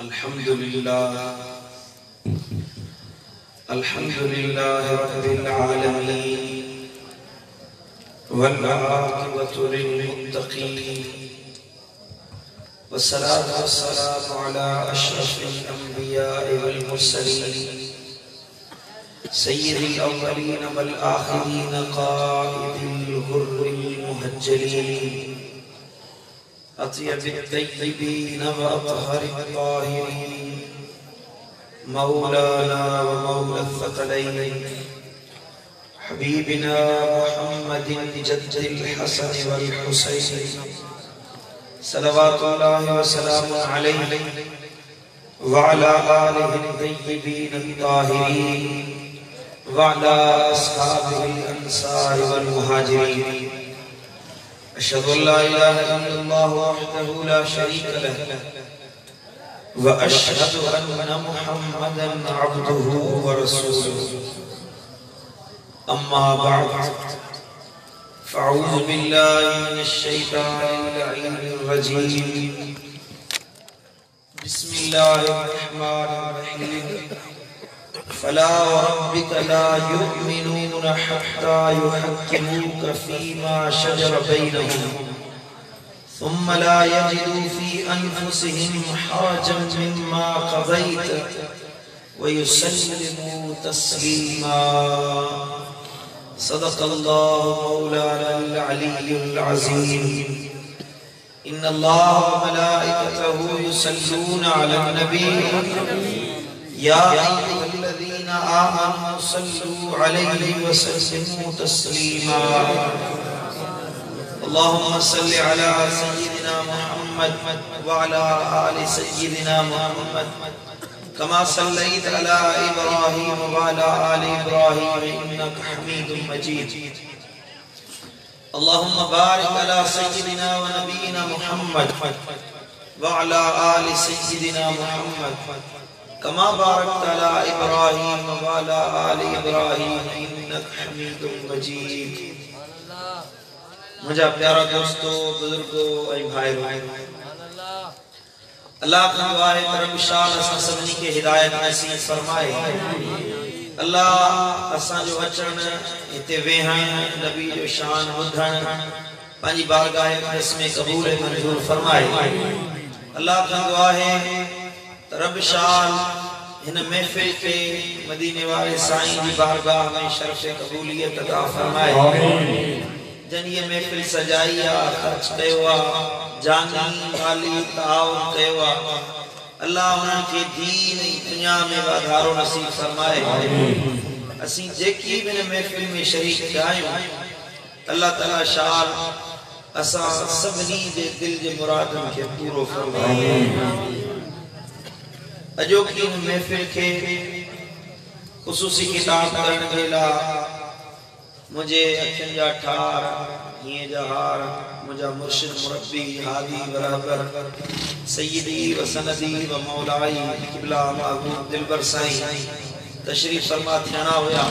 अल्हम्दुलिल्लाह रब्बिल आलमीन वल आक़िबतु लिल मुत्तक़ीन वस्सलातु वस्सलामु अला अशरफिल अंबिया'i वल मुरसलीन सय्यिदिल अव्वलीन वल आखिरीन क़ाइदिल गुर्रिल मुहज्जलीन अत्यबित तय्यबीन व अतहरित ताहिरीन मौलाना व मौला अल-थक़लैन हबीबिना मुहम्मदिन जद्दिल हसन वल हुसैन सल्लल्लाहु व सल्लम अलैहि व अला आलिहि तय्यबीन ताहिरीन व अला अस्हाबिल अंसार वल मुहाजिरीन अशहदु अल्ला इलाहा इल्लल्लाह वहदहु ला शरीक लह व अशहदु अन्ना मुहम्मदन अब्दुहु व रसूलुहु अम्मा बअद फ़अऊज़ु बिल्लाहि मिनश शैतानिर रजीम बिस्मिल्लाहिर रहमानिर रहीम फला वरब्बिक ला युमिनून हत्ता युहक्किमूक फीमा शजर बैनहुम थुम्मा ला यजिदू फी अनफुसिहिम हरजन मिम्मा क़ज़ैत व युसल्लिमू तस्लीमा सदक़ल्लाहु मौलानल अलियुल अज़ीम इन्नल्लाहा व मलाइकतहु युसल्लूना अलन नबी या अय्युहल्लज़ीना आमनू सल्लू अलैहि व सल्लिमू तस्लीमा अल्लाहुम्मा सल्लि अला सय्यिदिना मुहम्मद व अला आलि सय्यिदिना मुहम्मद कमा सल्लैत अला इब्राहीम व अला आलि इब्राहीम इन्नका हमीदुम मजीद अल्लाहुम्मा बारिक अला सय्यिदिना व नबीना मुहम्मद व अला आलि सय्यिदिना मुहम्मद कमा बारकत अला इब्राहीम व अला आलि इब्राहीम इन्नका हमीदुम मजीद। मुझा प्यारा दोस्तों बुजुर्गों ऐं भाइयों अल्लाह खां दुआ है रब शान असां सभिनी खे हिदायत नसीब फरमाए। अल्लाह असां जो अचण हिते वेहण नबी जो शान ॿुधण पंहिंजी बारगाह अक़दस में क़बूल मंजूर फरमाए। अल्लाह खां दुआ है रब शान इन महफिल के मदीने वाले साईं की बारगाह में शर्फ कबूलियत अता फरमाए। जन ये महफिल सजाई आ खर्च कयो जानी माली ताउन कयो अल्लाह उन के दीन दुनिया में वाधारो नसीब फरमाए। असी जेकी भी महफिल में शरीक आयो अल्लाह ताला शान असा सबनी दे दिल जे मुरादन के पूरो फरमाए। अजोकी महफिल के खुसूसी किताब करण वेला मुझे अखिन जा ठार ये जहार मुझा मुर्शिद मुरब्बी हादी बराबर सय्यदी व सनदी व मौलाई किबला महबूब दिलबर साईं तशरीफ फरमा थियाना होया।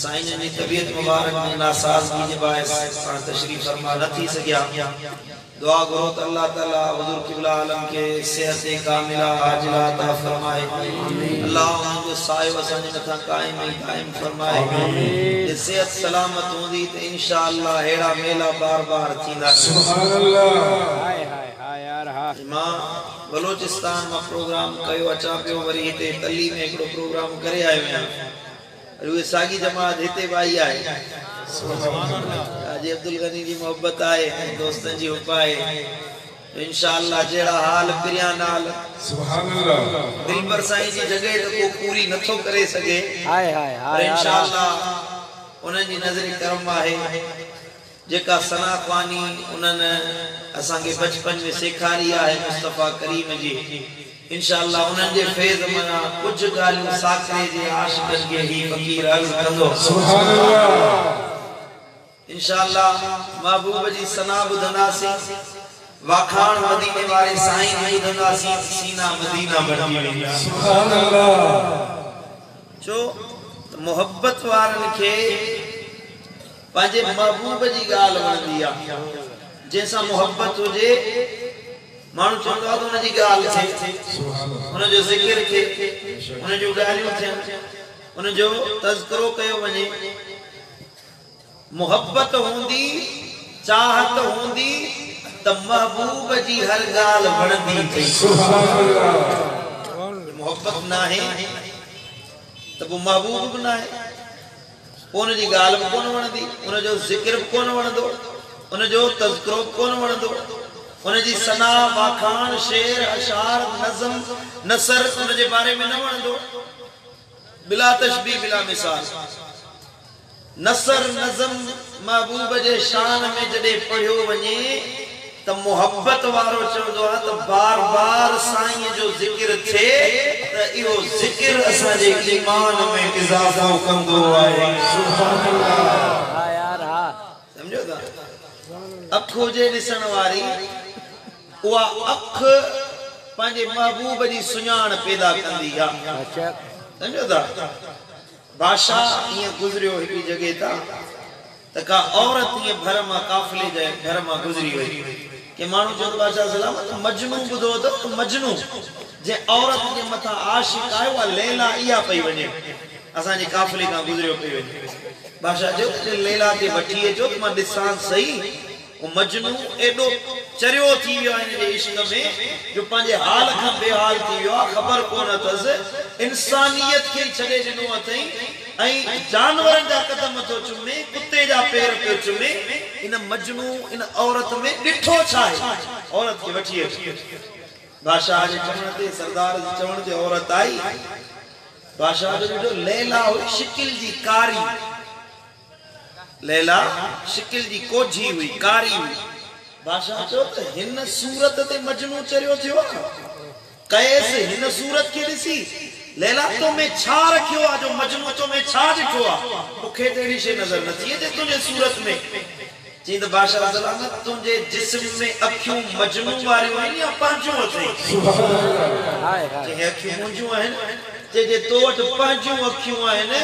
साईं जी तबीयत मुबारक में नासाज़गी जे बायस तशरीफ फरमा न थी सकिया। दुआ करो तो अल्लाह ताला हुजूर किबला आलम के सेहत कामिला आजिला अता फरमाए। अल्लाह उनको सायो असांजे मथा कायम कायम फरमाए। ये सेहत सलामत होंदी तो इंशाअल्लाह हेड़ा मेला बार-बार थींदा। सुभान अल्लाह। हाय हाय हाय यार हा मां बलोचिस्तान में प्रोग्राम कयो अचा पियो वरी हिते तली में एकड़ो प्रोग्राम करे आयो आहियां। अरे सागी जमात हिते भाई आए हाजी अब्दुल गनी जी मोहब्बत आए दोस्तन जी उपाए तो इंशाअल्लाह जेड़ा हाल पिरिया नाल सुभान अल्लाह दिलबर साईं जी जगह तो को पूरी नथो करे सके। हाय हाय हाय इंशाअल्लाह उन जी नजर करम आहे जेका सना ख्वानी उन्हनि असां के बचपन में सिखारी आहे मुस्तफा करीम जी। इंशाअल्लाह उन्हनि जे फैज़ मना कुछ गालियों साकरे जे आशिकन के ही फकीर अर्ज़ कंदो। सुभान अल्लाह। इंशाअल्लाह महबूब जी सना बुधनासी वाखान मदीने वाले साईं बुधनासी सीना मदीना बनी वई। सुभान अल्लाह। जो मोहब्बत वारन के पांजे महबूब जी गाल वणदी आ जैसा मोहब्बत हुजे माण्हू चवंदो आहे त हुनजी ॻाल्हि थिए, हुनजो ज़िक्र थिए, हुनजूं ॻाल्हियूं थियनि, हुनजो तज़किरो कयो वञे। मुहब्बत हूंदी, चाहत हूंदी त महबूब जी हर ॻाल्हि वणंदी थी। मुहब्बत न आहे त पोइ महबूब बि न आहे, पोइ हुनजी ॻाल्हि बि कोन वणंदी, हुनजो ज़िक्र बि कोन वणंदो, हुनजो तज़किरो बि कोन वणंदो, हुनजी सना वाखाण शेर अशार नज़म नसर हुनजे बारे में न वणंदो। बिला तशबीह बिला मिसाल नसर नज़म महबूब जे शान में जॾहिं पढ़ियो वञे त मुहब्बत वारो चवंदो आहे त बार बार साईं जो ज़िक्र थिए त इहो ज़िक्र असांजे ईमान में इज़ाफ़ो कंदो आहे। सुभान अल्लाह। हां यार हां, समझो था? अख हुजे ॾिसण वारी, उहा अख पंहिंजे महबूब जी सुञाण पैदा कंदी आहे। समझो था? बादशाह ईअं गुज़रियो हिकड़ी जगह था त का औरत ईअं भर मां काफ़िले जे घर मां गुज़री वई। के माण्हू चवंदो बादशाह सलामत मजनू ॿुधो त मजनू जे औरत जे मथां आशिक़ आहे उहा लैला इहा पई वञे, असांजे काफ़िले खां गुज़रियो पई वञे। बादशाह चयो लैला खे वठी अचो त मां ॾिसां सही। मजनू एडो चरियो थी वियो आहे हिन जे इश्क में जो पंहिंजे हाल खां बेहाल थी वियो आहे, ख़बर कोन अथसि, इंसानियत खे छॾे ॾिनो अथई ऐं जानवरनि जा क़दम थो चुमे, कुते जा पेर पियो चुमे। इन मजनू इन औरत में ॾिठो छा आहे? औरत खे वठी अची। बादशाह जे चवण ते, सरदार जे चवण ते औरत आई। बादशाह जो ॾिठो लैला हुई शिकिल जी कारी, लैला शिकिल जी कोझी हुई, कारी हुई। बादशाह चयो त हिन सूरत ते मजनू चरियो थियो। कैस हिन सूरत खे ॾिसी लैला तो में छा रखियो आहे जो मजनू तो में छा ॾिठो आहे? मूंखे त अहिड़ी शइ नज़र नथी अचे तुंहिंजे सूरत में। चई त बादशाह सलामत तुंहिंजे जिस्म में अखियूं मजनू वारियूं आहिनि या पंहिंजूं अथई? चई अखियूं मुंहिंजूं आहिनि। जे तो वटि पंहिंजूं अखियूं आहिनि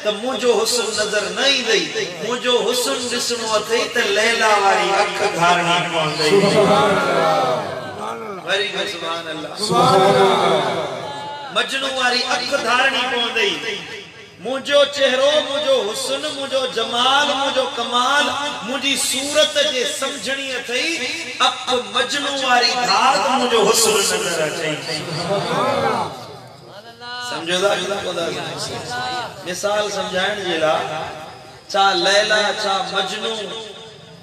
त मुंहिंजो हुस्न नज़र न ईंदई, मुंहिंजो हुस्न ॾिसणो अथई त लैला वारी अख धारणी पवंदई। सुभान अल्लाह। मजनू वारी अख धारणी पवंदई। मुंहिंजो चेहरो, मुंहिंजो हुस्न, मुंहिंजो जमाल, मुंहिंजो कमाल, मुंहिंजी सूरत जे सम्झणी अथई अख मजनू वारी धार त मुंहिंजो हुस्न नज़र अचई। समझो था? मिसाल समझाइण जे लाइ छा लैला छा मजनू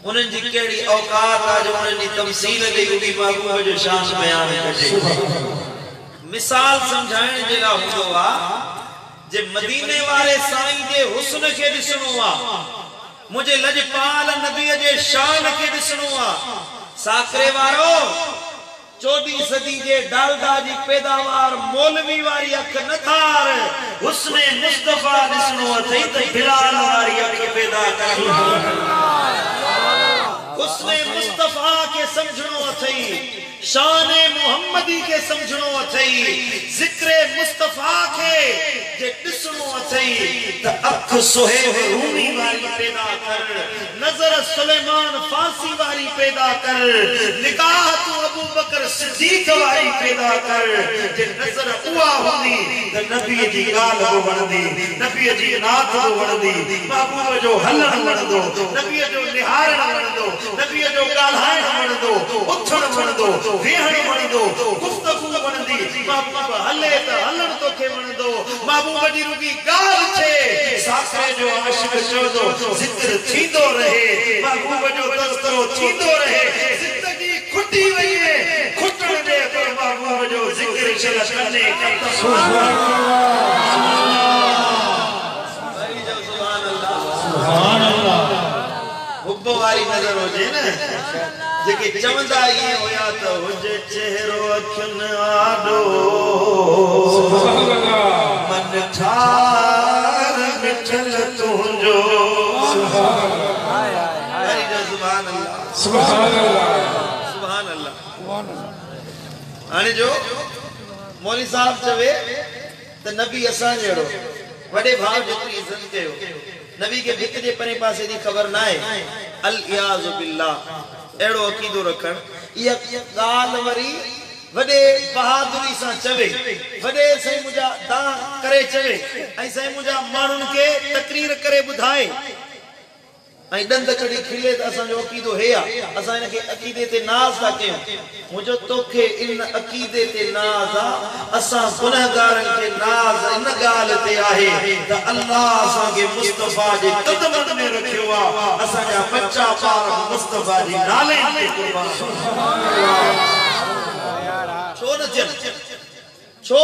उन्हनि जी कहिड़ी औकात आहे जो उन्हनि जी तमसील ॾेई उन्ही महबूब जो शान बयान कजे। मिसाल समझाइण जे लाइ हूंदो आहे जे मदीने वारे साईं जे हुस्न खे ॾिसणो आहे, मुंहिंजे लजपाल नबीअ जे शान खे ॾिसणो आहे। साकरे वारो 14वीं सदी जे डालडा जी पैदावार मौलवी वारी अख न थार, हुस्न मुस्तफा ॾिसणो अथई त बिलाल वारी अख पैदा कर। हुस्न मुस्तफा के समझणो अथई, शान मोहम्मदी के समझणो अथई, जिक्र मुस्तफा के जे ॾिसणो अथई त अख सुहेब रूमी वारी पैदा कर, नज़र सुलेमान फारसी वारी पैदा कर, निगाह तू अबू बकर सिद्दीक वारी पैदा कर। जे नज़र उहा हूंदी त नबी जी ॻाल्हि बि वणंदी, नबी जी नात बि वणंदी, महबूब जो हलण वणंदो, नबी जो निहारण वणंदो, नबी जो ॻाल्हाइण वणंदो, उथण वणंदो, वेहण वणंदो, गुफ्तगू वणंदी। महबूब हले त हलण तोखे वणंदो, महबूब जी रुगी ॻाल्हि थिए साकरे जो आशिक़ चवंदो ज़िक्र थींदो रहे, महबूब जो तज़किरो थींदो रहे। ज़िंदगी खुटी वई है, खुटण दे पर महबूब जो ज़िक्र चल कने। सुभान अल्लाह, सुभान अल्लाह। हुब वारी नज़र हुजे न, जेके चवंदा इहे हुया त हुजे चेहरो अखियुनि आॾो, मन ठार मिठल तुंहिंजो। सुभान अल्लाह, सुभान अल्लाह, सुभान अल्लाह। हाणे जो मौलवी साहब चवे त नबी असां जहिड़ो वॾे भाउ जेतिरी इज़त कयो, नबी के भित जे परे पासे जी ख़बर ना है। अल इयाज़ बिल्लाह, एड़ो अकीदो रखण ये गाल वरी वडे बहादुरी सा चवे वडे सही मुजा दा करे चवे ऐ सही मुजा मानुन के तकरीर करे बुधाए ऐ दंद कड़ी खिले त असा जो अकीदो हेया असा इनके अकीदे ते नाज ता के मुजो तोखे इन अकीदे ते नाज असा गुनाहगारन के नाज इन गाल ते आहे त अल्लाह असा के मुस्तफा जे कदमन में रखियो आ असा जा बच्चा पार मुस्तफा जी नाले ते कुर्बान सुभान अल्लाह छो न जन छो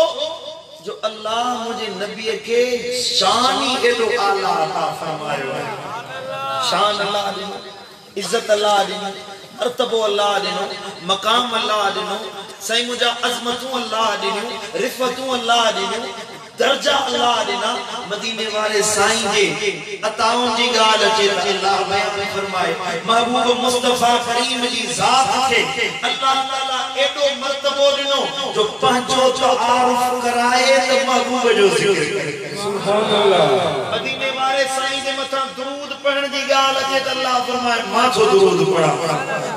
जो अल्लाह मुझे नबी के शान ही एडो आला अता फरमायो है शान अल्लाह दिनो इज्जत अल्लाह दिनो मर्तबो अल्लाह दिनो मकाम अल्लाह दिनो सही मुझा अजमतू अल्लाह दिनो रिफतू अल्लाह दिनो दर्जा अल्लाह दिना मदीने वाले साईं जे अताउन जी गाल अचे अल्लाह बयान फरमाए महबूब मुस्तफा करीम जी जात के अल्लाह ताला एडो मर्तबो दिनो जो पंजो तारुफ कराए तो महबूब जो जिक्र सुभान अल्लाह मदीने वाले साईं जे मथा दुरूद पढ़न जी गाल अचे त अल्लाह फरमाए माथो दुरूद पढ़ा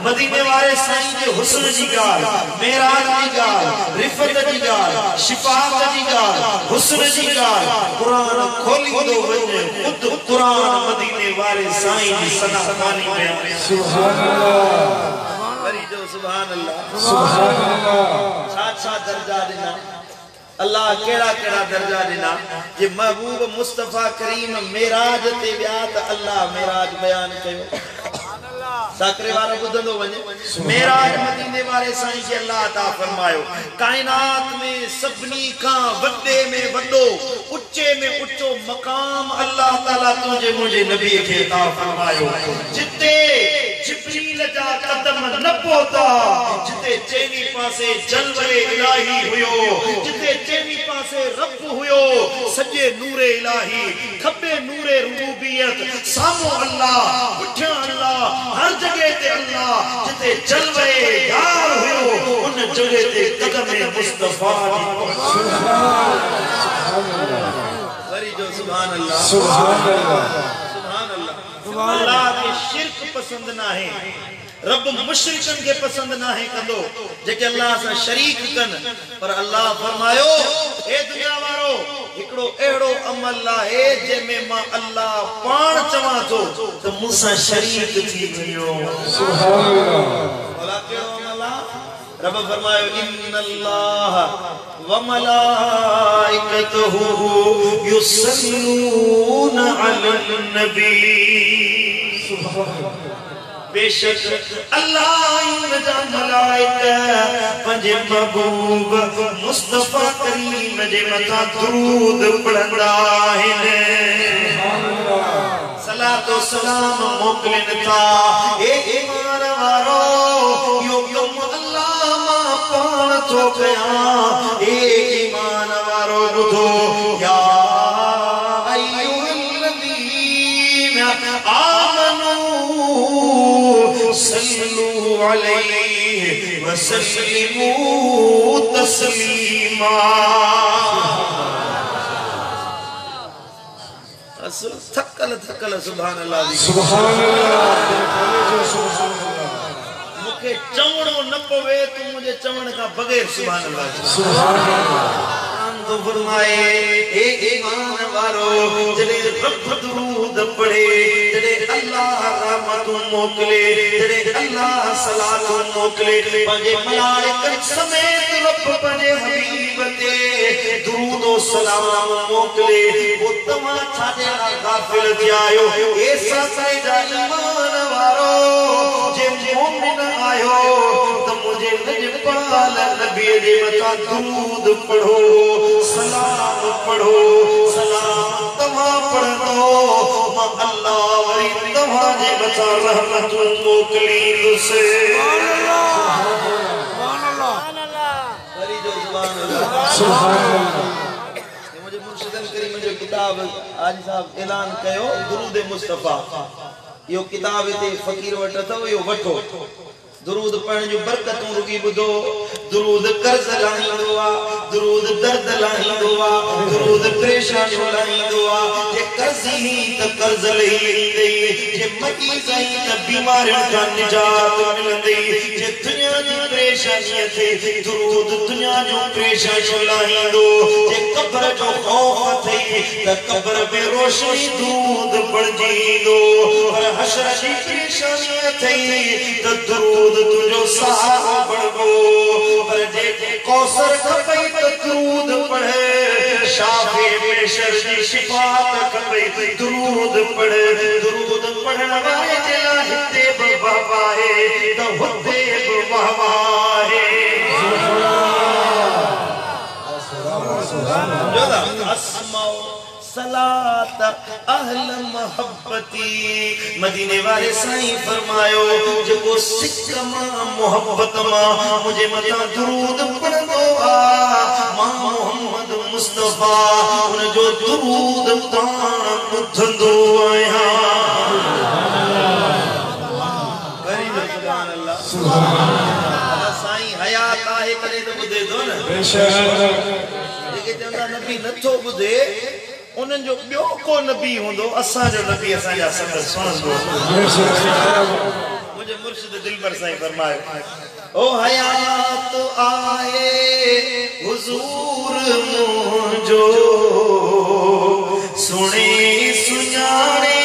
मदीने वाले साईं जे हुस्न जी गाल मेराज जी गाल रिफत जी गाल शिफाअत जी गाल हुस्न जी गाल कुरान खोली दो वने खुद कुरान मदीने वाले साईं जी सना पानी में सुभान अल्लाह वरी जो सुभान अल्लाह साथ दर्जा देना अल्लाह केड़ा केड़ा दर्जा देना जे महबूब मुस्तफा करीम मेराज ते व्या त अल्लाह मेराज बयान कयो साकरे वाला बुधंदो वने मेराज मदीने वाले साईं के अल्लाह अता फरमायो कायनात में सबनी का वड्डे में वड्डो उच्चे में उच्चो मकाम अल्लाह ताला तुझे मुझे नबी के अता फरमायो जिते जिब्रील जा कदम न पहुंचा जिते चेनी पासे जलवे इलाही हुयो जिते चेनी पासे रब हुयो सजे नूरे इलाही खबे नूरे रुबूबियत सामो अल्लाह पुठिया अल्लाह हर जगह ते अल्लाह जिते जलवे यार हुयो उन जगह ते कदम मुस्तफा सुभान अल्लाह वरी जो सुभान अल्लाह सुभान अल्लाह अल्लाह के शिरक पसंद ना है रब मुशरिकन के पसंद ना है कंदो जेके अल्लाह से शरीक कन पर अल्लाह फरमायो ए दुनिया वारो एकड़ो एड़ो अमल ला है जे में मां अल्लाह पाण चवा तो तो मुसा शरीक थी थियो सुभान अल्लाह भला केड़ो अमल रब फरमायो इन्नल्लाह व मलाइकतहु युसल्लूना अलन नबी सुभान अल्लाह बेशक अल्लाह जा मलाइका पंजे महबूब मुस्तफा करीम जे मथा दुरूद पढ़ंदा आहिनि सलातो सलाम मोकलिन था ए ईमान वारो यो कम अल्लाह मां पाण थो कया ए ईमान वारो ॿुधो या सल्लु अलैहि व सल्लिमू तस्लीमा थकल थकल सुभान अल्लाह सुभान अल्लाह मुखे चवणो न पवे तू मुझे चवण का बगैर सुभान अल्लाह तो फरमाए ए ईमान वारो जड़े रब दुरूद पढ़े जड़े अल्लाह रहमत मोकले जड़े अल्लाह सलात मोकले पंजे मलाइकत समेत रब पंजे हबीब ते दुरूद और सलाम मोकले वो तमा छाजे गाफिल थियायो ऐसा सजा ईमान वारो जे मोमिन आयो तो मुझे नजपाल नबी दे मथा दुरूद पढ़ो सलाम पढ़ो सलाम तमा पढ़ दो मां अल्लाह वरी तमा जे मथा रहमत मोकली से सुभान अल्लाह वरी जो सुभान अल्लाह सुभान अल्लाह मुझे मुर्शिदन करीम जो किताब आज साहब ऐलान कयो दुरूद मुस्तफा यो किताब ते फकीर वट तो यो वठो दुरूद पढ़ण जो बरकतूं रुगी बुधो दुरूद कर्ज लाहींदो आ दुरूद दर्द लाहींदो आ दुरूद परेशानियूं लाहींदो आ जे कर्ज ही त कर्ज लही वेंदई जे मरीज़ आई त बीमारियुनि खां निजात मिलंदई जे दुनिया जी परेशानी थे दुरूद दुनिया जो परेशानियूं लाहींदो जे कब्र जो खौफ अथई त कब्र में रोशनी दुरूद पढ़जींदो पर हशर जी परेशानी अथई त दुरूद तुझो सहारो बढ़ो पर जे कौसर खपई त दुरूद पढ़े शाफी बेशर जी शिफात खपई दुरूद पढ़े दुरूद पढ़ण वारे जे लाइ हिते बि बाबा है त हुते बि बाबा है अस्माओ सलात अहल मोहब्बती मदीने वाले साईं फरमायो जो सिक मां मोहब्बत मां मुझे मता दुरूद पढ़ंदो आ मां मोहम्मद मुस्तफा उन जो दुरूद ताण ॿुधंदो आहियां सुभान अल्लाह साईं हयात आहे तॾहिं त ॿुधे थो न बेशक जेके चवंदा नबी नथो ॿुधे उन्हनि जो ॿियो को नबी हूंदो असांजो नबी असांजा संग सुणंदो मुंहिंजो मुर्शिद दिलबर साईं फरमायो ओ हयात आए हुजूर मुंहिंजो सुणे सुञाणे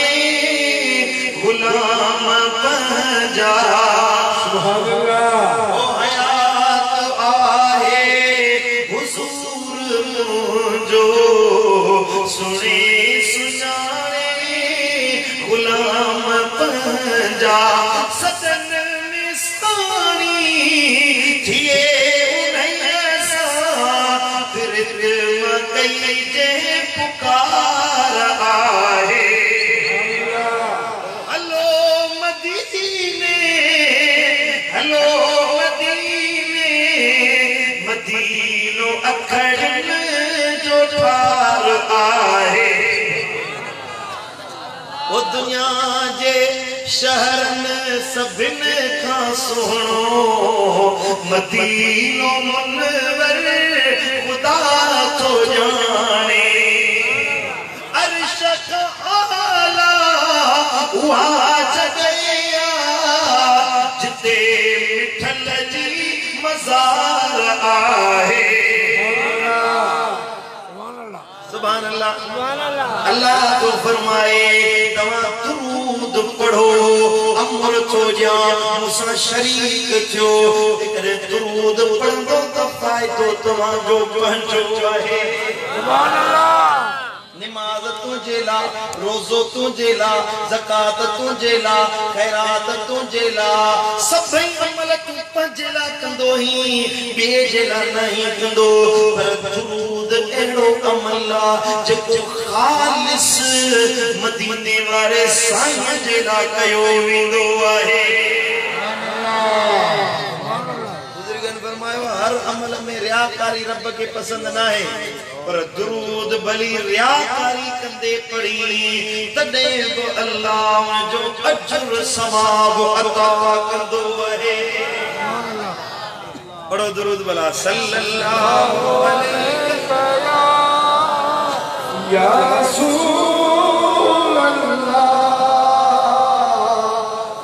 गुलाम पंहिंजा सुभान अल्लाह ओ हयात आए हुजूर मुंहिंजो सुने सुनाने गुलाम पंहिंजा सदन में साणी थिए उन्हनि सां फिरत मकई जे पुकार आहे हलो मदीने हलो मदीने मदीनो अखड़न जो ठार आहे ओ दुनिया जे शहरन सभिन खां सुहिणो मदीनो मुनवर खुदा तो जाने अर्श खां आला उहा जॻह जिते मिठल जी मज़ार आहे सुभान अल्लाह अल्लाह तो फरमाए तवा दुरूद पढ़ो अमर थो जा मुसा शरीक थियो करे दुरूद पढ़ंदो त फायदो तवा जो पहुंचो आहे सुभान अल्लाह नमाज तुझे ला रोज़ो तुझे ला ज़कात तुझे ला खैरात तुझे ला सभई अमल तू पंहिंजे ला कंदो ही ॿिए जे ला नहीं कंदो पर दुरूद अहिड़ो अमल आहे जेको ख़ालिस मदीने वारे साईं जे ला कयो वेंदो आहे बुजुर्गन फरमायो हर अमल में रियाकारी रब के पसंद ना है पर दुरूद भली रियाकारी कंदे पढ़ी तडे बि अल्लाह जो अजर सवाब अता कंदो आहे पढ़ो दुरूद भला सल्लल्लाहु अलैहि या रसूल अल्लाह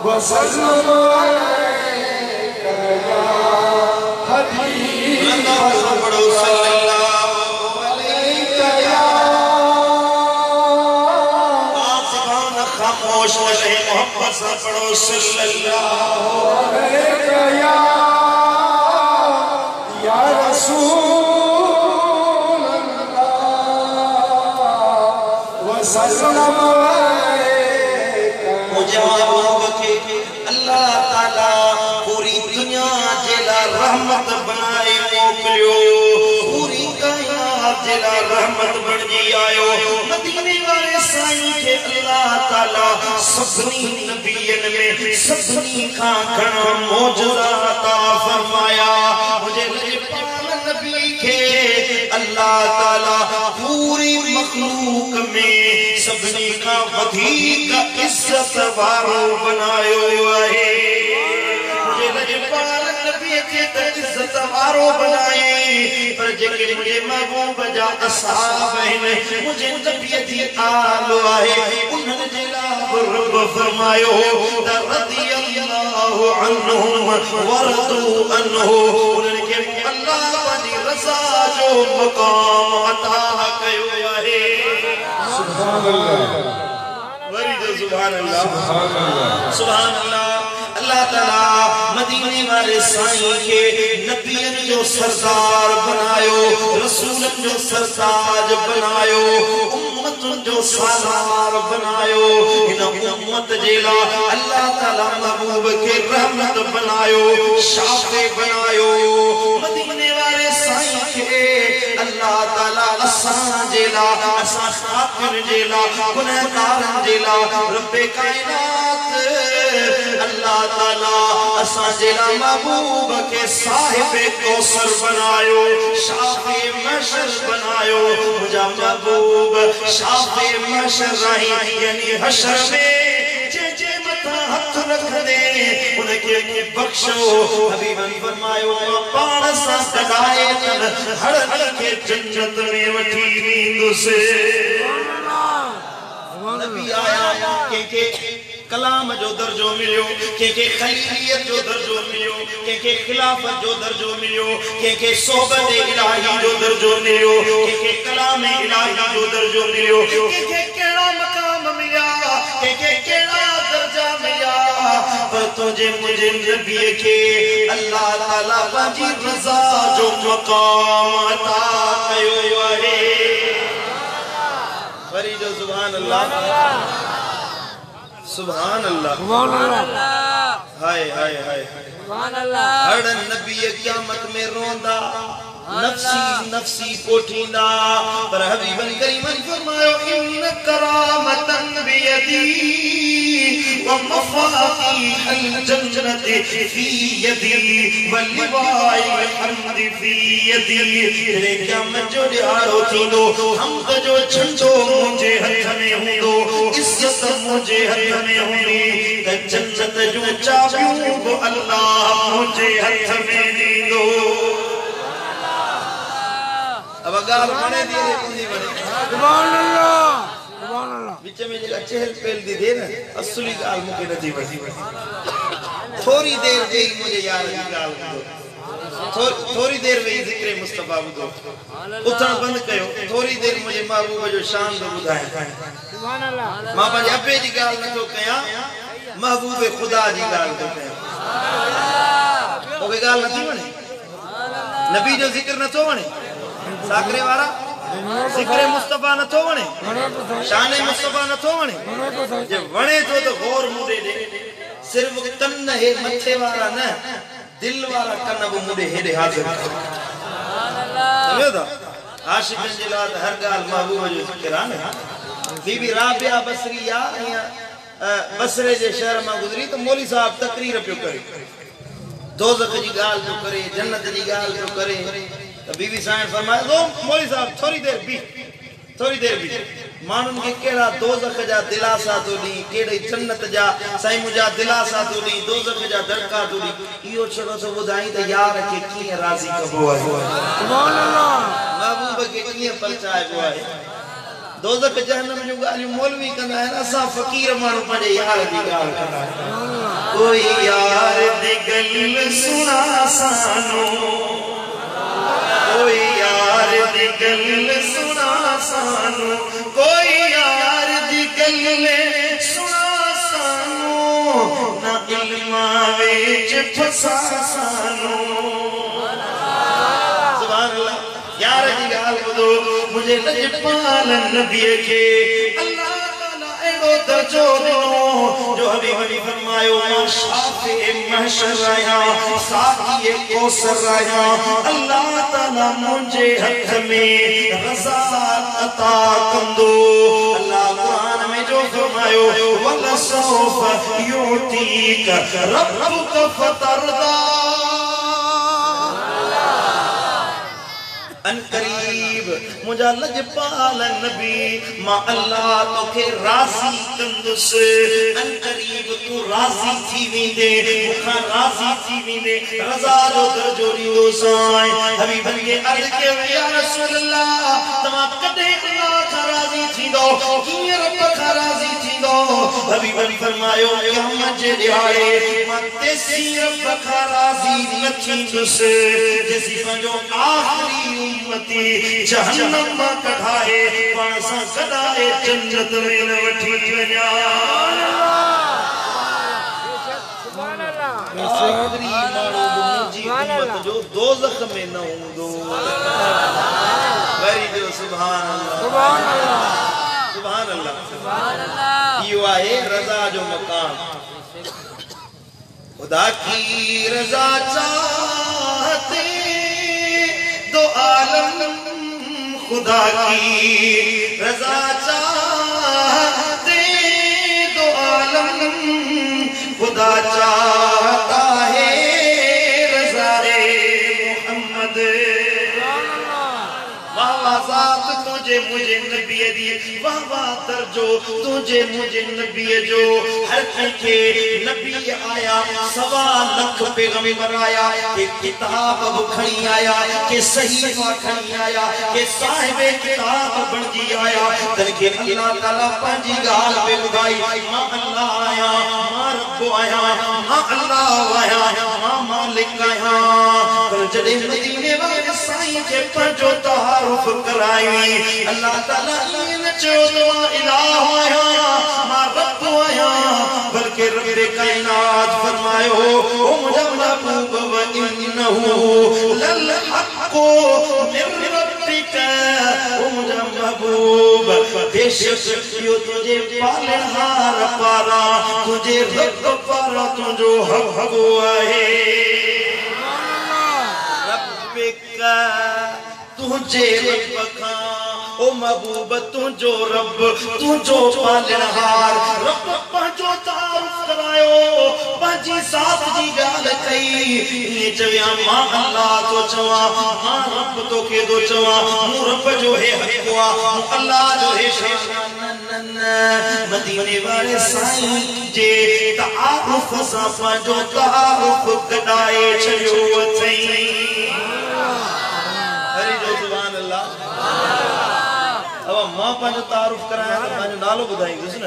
व सल्लल्लाहु अलैका या हबीब पढ़ो सल्लल्लाहु अलैका या खामोश रहे मोहब्बत से पढ़ो सल्लल्लाहु अलैका या रसूल अल्लाह व सल्लल्लाहु अलैका मुझे अल्लाह ताला पूरी दुनिया जे ला रहमत बनाए मोकलियो पूरी कायनात जे ला रहमत बणजी आयो मदीने वाले साईं के अल्लाह ताला सभनी नबियन में सभनी खां घणा मौजूदा अता फरमाया मुझे लजपाल नबी के अल्लाह ताला पूरी मखलूक में सभनी खां वधीक इज्जत वारो बनायो आहे मुझे के इज्जत वारो बनाए पर जेके मुझे महबूब जा असहाब हैं मुझे नबी दी आल आहे उन्हन जे ला रब फरमायो रदियल्लाहु अन्हुम वरदू अन्हु उन्हन के अल्लाह जी रज़ा जो मकाम अता कयो आहे सुभान अल्लाह वरी जो सुभान अल्लाह सुभान अल्लाह अल्लाह ताला मदीने वाले साईं के नबियन जो सरदार बनायो रसूलन जो सरताज बनायो उम्मतन जो सालार बनायो इन उम्मत जेला अल्लाह ताला महबूब के रहमत बनायो शाफे बनायो मदीने वाले साईं के अल्लाह ताला असां जेला असां खातिर जेला गुनहगार जेला रब्बे कायनात अल्लाह ताला असां जेला महबूब के साहिब कौसर बनायो शाफे महशर बनायो मुझा महबूब शाफे महशर रही यानी हशर में जे मथा हथ रख दे उनके बख्शो हबीबन फरमायो पाण सा कढाए तन हर हर के जन्नत में वठी वेंदुसे नबी आया के कलाम जो दर्जो मिलियो के खलीलियत जो दर्जो मिलियो के खिलाफत जो दर्जो मिलियो के सोहबत इलाही जो दर्जो मिलियो के कलाम इलाही जो दर्जो मिलियो के केड़ा मकाम मिला के केड़ा दर्जा मिला पर तुझे मुझे नबी के अल्लाह ताला बाजी रज़ा जो मकाम अता कयो आहे वरी जो सुभान अल्लाह सुभान अल्लाह हाय हाय हाय सुभान अल्लाह हर नबी क़यामत में रोंदा नफ्सी नफ्सी कोठींदा पर हबीबन करीमन फरमायो इन करामतन बियदी व मफातीह अल जन्नति फी यदी व लिवाइल हम्द फी यदी तेरे क़यामत जो ॾियारो थींदो हमद जो झंडो मुझे हथ में हूंदो इज्जत मुझे हथ में हूंदी त जन्नत जो चाबियूं को अल्लाह मुझे हथ में ॾींदो अब गाल बने दी रे कुंदी बने सुभान अल्लाह बीच में जगह चहल पहल दी थे ना असली गाल मुके नथी वठी थोड़ी देर वेई मुझे यार की गाल थोड़ी देर वेई जिक्र मुस्तफा बुधो उठण बंद कयो थोड़ी देर मुझे महबूब जो शान दो बुधाए सुभान अल्लाह मां पंहिंजे अबे जी गाल नथो कया महबूब खुदा जी गाल तो कया ओके गाल नथी वणे नबी जो जिक्र नथो वणे साकरे वाला जिक्र मुस्तफा न थो वणे शान मुस्तफा न थो वणे जे वणे तो गौर मुदे दे सिर्फ तन है मथे वाला न दिल वाला कन वो मुदे हेडे हाजिर सुभान अल्लाह समझो था आशिकन जे ला हर गाल महबूब जो जिक्र आ न बीबी राबिया बसरिया बसरे जे शहर में गुजरी तो मौली साहब तकरीर पियो करे दोज़ख जी गाल जो करे जन्नत जी गाल जो करे तो बीबी साईं फरमाए लो मौली साहब थोड़ी देर भी मानुन के केड़ा दोज़ख जा दिलासा तो दी केड़े जन्नत जा साईं मुजा दिलासा तो दी दोज़ख जा दरका तो दी इयो छड़ो तो बुधाई त यार के की राजी कबो है सुभान अल्लाह महबूब के की परचाए है दोज़ख जहन्नम जो गालियो मौलवी कंदा है असा फकीर मानु पंजे यार दी गाल कंदा है कोई यार दी गल सुना सानो कोई यार दी गल सुना सानू कोई यार दी गल सुना सानू ना इल्मा विच फसा सानू सुभान अल्लाह यार दी गाल बुधो मुझे लजपाल नबी के अल्लाह ताला एड़ो दर्जो दिनो जो हबीब ने फरमायो शाफे महशर आया साकी कौसर आया अल्लाह ताला मुझे हथ में रज़ा अता कंदो अल्लाह कुरान में जो फरमायो वलसौफ युतीक रब्बुक फतरदा अन करीब मुझा लजपाल नबी मां अल्लाह तोखे राज़ी कंदुस अन करीब तू राज़ी थी वेंदे मुखा राज़ी थी वेंदे रज़ा जो दर्जो ॾींदो साईं हबीबन के अर्ज़ कयो या रसूल अल्लाह तव्हां कॾहिं अल्लाह खां राज़ी थींदो कीअं रब खां राज़ी थींदो हबीबन फरमायो क़यामत जे ॾियारे मां तेसी रब खां राज़ी न थींदुसि जेसी पंहिंजो आख़िरी उम्मती जहन्नम मां कढाए पाण सां कढाए जन्नत में न वठी वञा सुभान अल्लाह आखिरी माण्हू मुंहिंजी उम्मत जो दोज़ख में न हूंदो वरी जो सुभान अल्लाह सुभान अल्लाह सुभान अल्लाह सुभान अल्लाह इहो आहे रज़ा जो मकाम खुदा की रज़ा चाहते दो आलम खुदा की रज़ा चाहते दो आलम खुदा चाहता है रज़ाए मोहम्मद वाह वाह ज़ात तुझे मुझे नबी दी वाह वाह दर्जो तुझे मुझे नबी जो हर कंहिंखे नबी आया सवा लख पैगंबर आया के किताब खणी आया के सहीफा खणी आया के साहिबे किताब बणजी आया तनखे अल्लाह ताला पंहिंजी गाल पे ॿुधाई मां अल्लाह आया मां रब आया मां अल्लाह आया मां मालिक आया पर जॾहिं मदीने वाले साईं के पंहिंजो तहारुफ कराई अल्लाह ताला इन चयो मां इलाह आया मां रब आया बल्कि रब कायनात फरमायो ओ मुझा महबूब व इन्नहु लल हक़ मिन रब्बिक ओ मुझा महबूब बेशक यो तुझे पालनहार पारा तुझे रब पारा तुझो हक़ आहे रब्बिक तुझे रब खां ओ महबूब तुझो रब तुझो पालनहार रब पंहिंजो तारुफ करायो पंहिंजी ज़ात जी ॻाल्हि कई इएं चविया मां अल्लाह तो चवां मां रब तोखे थो चवां मूं रब जो हे हक़ आहे मूं अल्लाह जो हे शान मदीने वाले साईं जे तारुफ सां पंहिंजो तारुफ कढाए छॾियो अथई अब मां पंहिंजो तारुफ करायां त पंहिंजो नालो ॿुधाईंदुसि न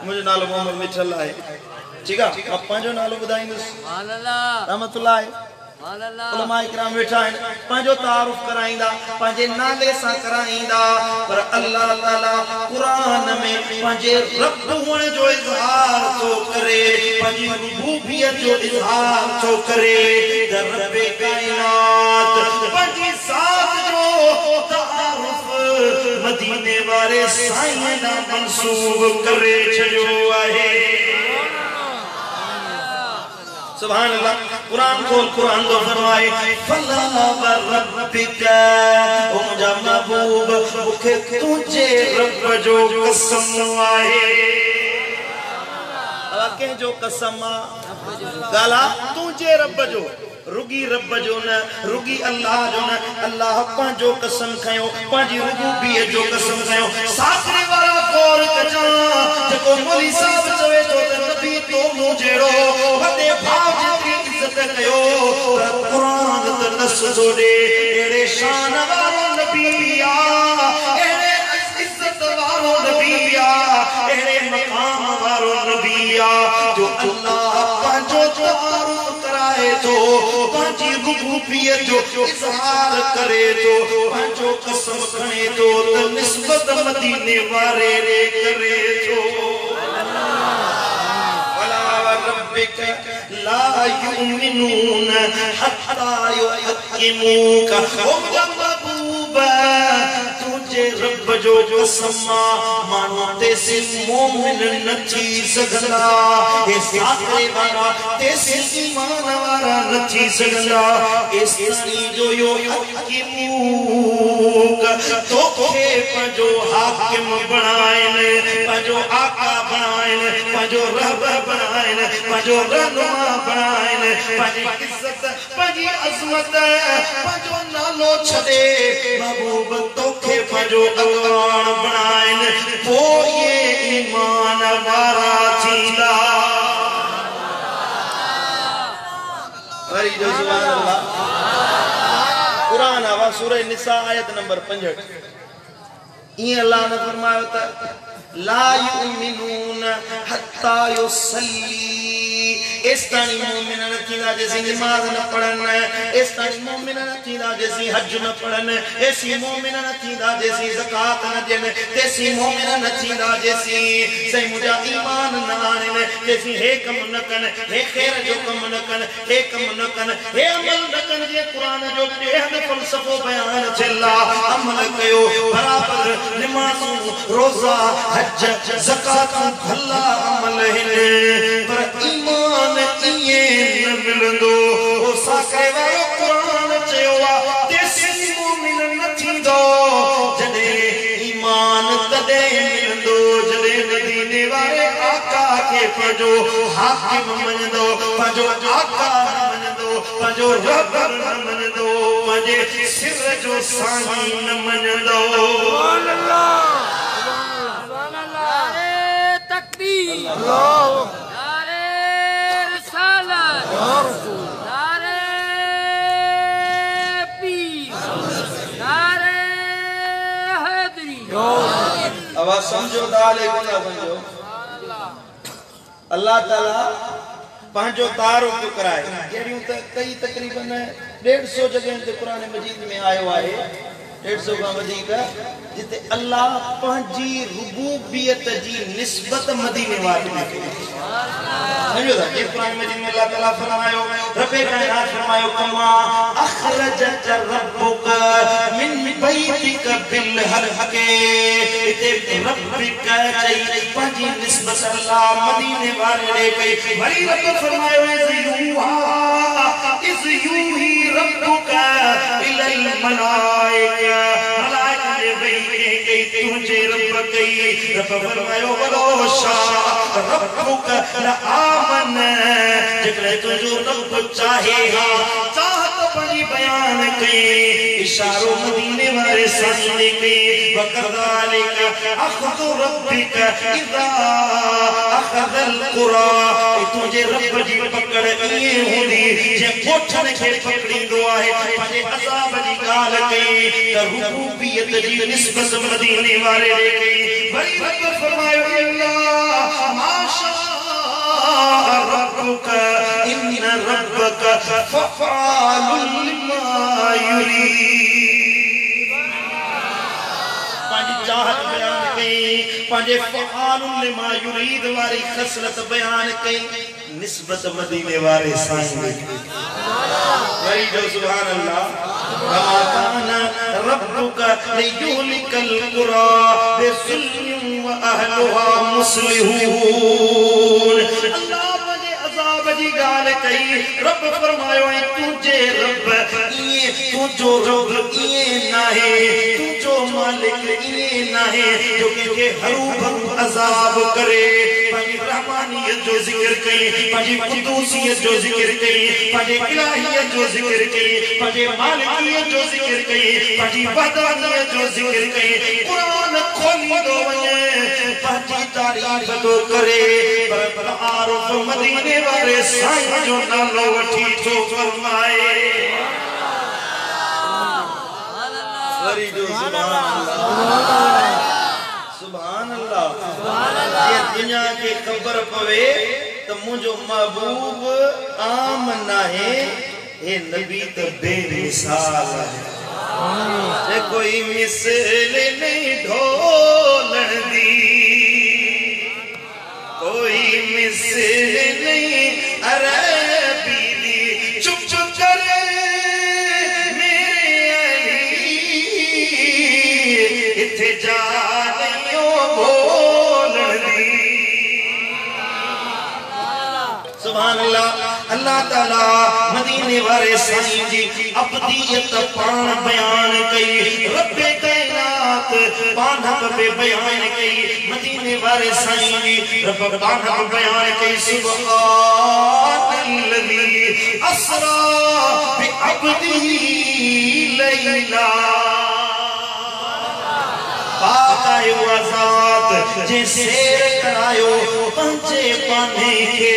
मुंहिंजो नालो मोहम्मद मिठल आहे ठीकु आहे मां पंहिंजो नालो ॿुधाईंदुसि रहमतुल्लाह उलमा इकराम वेठा आहिनि पंहिंजो तारुफ कराईंदा पंहिंजे नाले सां कराईंदा पर अल्लाह ताला क़ुरान में पंहिंजे रब हुअण जो इज़हार थो करे पंहिंजी रुबूबियत जो इज़हार थो करे त रब कायनात पंहिंजी ज़ात जो तारुफ मदीने वाले साईं दा मंसूब करे छॾियो आहे सुभान अल्लाह कुरान खोल कुरान दो फरमाए फला रब्बिक ओ मुझा महबूब मुखे तुझे रब जो कसम आहे के जो कसम गाला तुझे रब जो रुगी रब जो न रुगी अल्लाह जो न अल्लाह पंहिंजो कसम खयो पंहिंजी रुबूबियत जो कसम खयो साखरी वाला गौर कजा जेको मौली साहब चवे तो नबी तो मूं जहिड़ो वॾे भाउ जेतिरी इज़त कयो क़ुरान त नस थो ॾे अहिड़े शान वारो नबी आ अहिड़े इज़त वारो नबी आ अहिड़े मक़ाम वारो नबी आ जो अल्लाह पंहिंजो तारुफ कराए थो पंहिंजी रुबूबियत जो इज़हार करे थो पंहिंजो कसम खणे थो त निस्बत मदीने वारे रे करे थो ला युमिनून हत्ता युहक्किमूका ओ महबूब तुझे रब जो कसम मानो तेसे मोमिन न थी सघंदा हे साखरे वारा तेसे ईमान वारा न थी सघंदा एसनी जो यो हक्किमूका तोखे पंहिंजो हाकिम बणाइनि पंहिंजो आका बणाइनि पंहिंजो रहबर बणाइनि पंहिंजो रहनुमा बणाइनि पंहिंजी इज़त पंहिंजी अजमत पंजो नालो छदे महबूब तोखे पंजो अगवान बनाइन पो ये ईमान वारा थींदा वरी जो सुभान अल्लाह कुरान आवा सूरह निसा आयत नंबर 65 ये अल्लाह ने फरमाया था ला युमिनून हत्ता युसल्ली इस तानी मोमिन न थींदा जैसी नमाज न पढ़न इस तानी मोमिन न थींदा जैसी हज न पढ़न ऐसी मोमिन न थींदा जैसी ज़कात न देन तैसी मोमिन न थींदा जैसी सही मुजा ईमान न आणन जैसी हे कम न कन हे खैर जो कम न कन हे कम न कन हे अमल न कन जे कुरान जो बेहद फलसफो बयान चला अमल कयो बराबर नमाज़ रोज़ा हज ज़कात भला अमल हिने पर ईमान इए न मिलंदो ओ साके वारो कुरान चयोवा तेसी मोमिन न थींदो जदे ईमान तदे मिलंदो जदे मदीने वारे आका के पंजो हाकिम मनंदो पंजो आका मनंदो पंजो रहबर मनंदो पंजे सिर जो साईं न मनंदो सुभान अल्लाह सुभान अल्लाह तकबीर अल्लाह आवाज समझो दाले गुना समझो अल्लाह ताला पांचो तारो को कराए जेरियो त कई तकरीबन 150 जगह ते कुरान मजीद में आयो आहे 150 का वधिक जिते अल्लाह पंजी रुबूबियत जी निस्बत मदीने वाले ने समझो था ये कुरान मजीद में अल्लाह ताला फरमायो रब्बे कायनात फरमायो कमा अखरजत रब्बुक मिन बैतिक बिल हक इते रब्बिक चई पंजी निस्बत अल्लाह मदीने वाले ने कई वरी रब फरमायो इज यूही रब्बुक इलल मलाइका मलाइका ने कई तुझे रब कई रब फरमायो वलो शा रब्बुक ला आमन जकरे तुझो रब चाहे चाहत बड़ी बयान कई इशारो मदीने वाले सामने कई वकदालिक अखदु रब्बिक इदा अखदल कुरा तुझे रब जी पकड़ इए होंदी जे कोठन के पकड़ींदो आहे पंहिंजे अज़ाब जी गाल कई त रुबूबियत जी निस्बत मदीने वाले ने कई वरी रब फरमायो अल्लाह माशा रब्बुक इन रब्बक फअलुल लिमा युरीद पंहिंजी चाहत बयान कई पंहिंजे फअलुल लिमा युरीद वारी खसलत बयान कई निस्बत मदीने वाले साईं वरी जो सुभान अल्लाह कमा काना रब्बुक लियुहलिकल कुरा बिज़ुल्म व अहलुहा मुस्लिहून अल्लाह मुझे अज़ाब जी गाल कई रब फरमायो तुझे रब ये तुझो रब ये नाहे तुझो मालिक ये नाहे जो के हरू भरू अज़ाब करे पंहिंजी रहमानियत जो जिक्र कई पंहिंजी कुदूसियत जो जिक्र कई पंहिंजी इलाहियत जो जिक्र कई पंहिंजी मालिकियत जो जिक्र कई पंहिंजी वहदानियत जो जिक्र कई कुरान खोलींदो वञे पंहिंजी तारीफ़ तो करे पर आरिफ मदीने वाले साईं जो नालो वठी थो फरमाए वरी जो सुभान अल्लाह ये दुनिया के खबर पवे तो मुझो महबूब आम नाहे हे नबी तो बेमिसाल है कोई मिसल नहीं ढोलन दी कोई मिसल नहीं अरबी दी चुप चुप करे मेरे अली इथे जा सुभान अल्लाह अल्लाह ताला मदीने वाले साईं जी अब्दियत पान बयान कई रब्बे कायनात पानब पे बयान कई मदीने वाले साईं जी रब पानब बयान कई सुभानल्लज़ी असरा बि अब्दी लैला पाकायो आजाद जे शेर करायो पंजे पाने के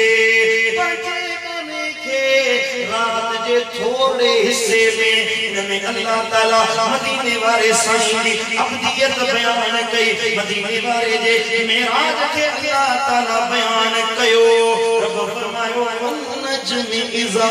रात जे थोड़े हिस्से में अल्लाह ताला मदीने वाले साईं दी अब्दियत बयान कई मदीने वाले जे मेराज के अल्लाह ताला बयान कयो रब फरमायो नजम इज़ा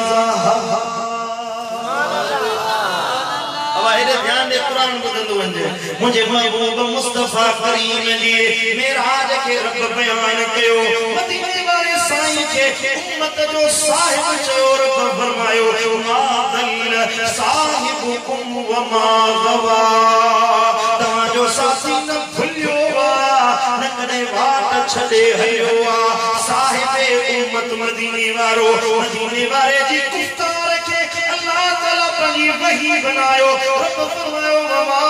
ध्यान दे कुरान बदलू वंजे मुझे महबूब मुस्तफा करीम जी मेराज के रब बयान कयो मदीने वाले साईं के उम्मत जो साहिब चयो रब फरमायो मा दल साहिबुकुम व मा गवा तवा जो साथी न भुलियो वा न कदे वाट छडे हयो वा साहिबे उम्मत मदीने वारो मदीने वाले जी गुफ्तार के अल्लाह ताला पंजी वही बनायो रब फरमायो वमा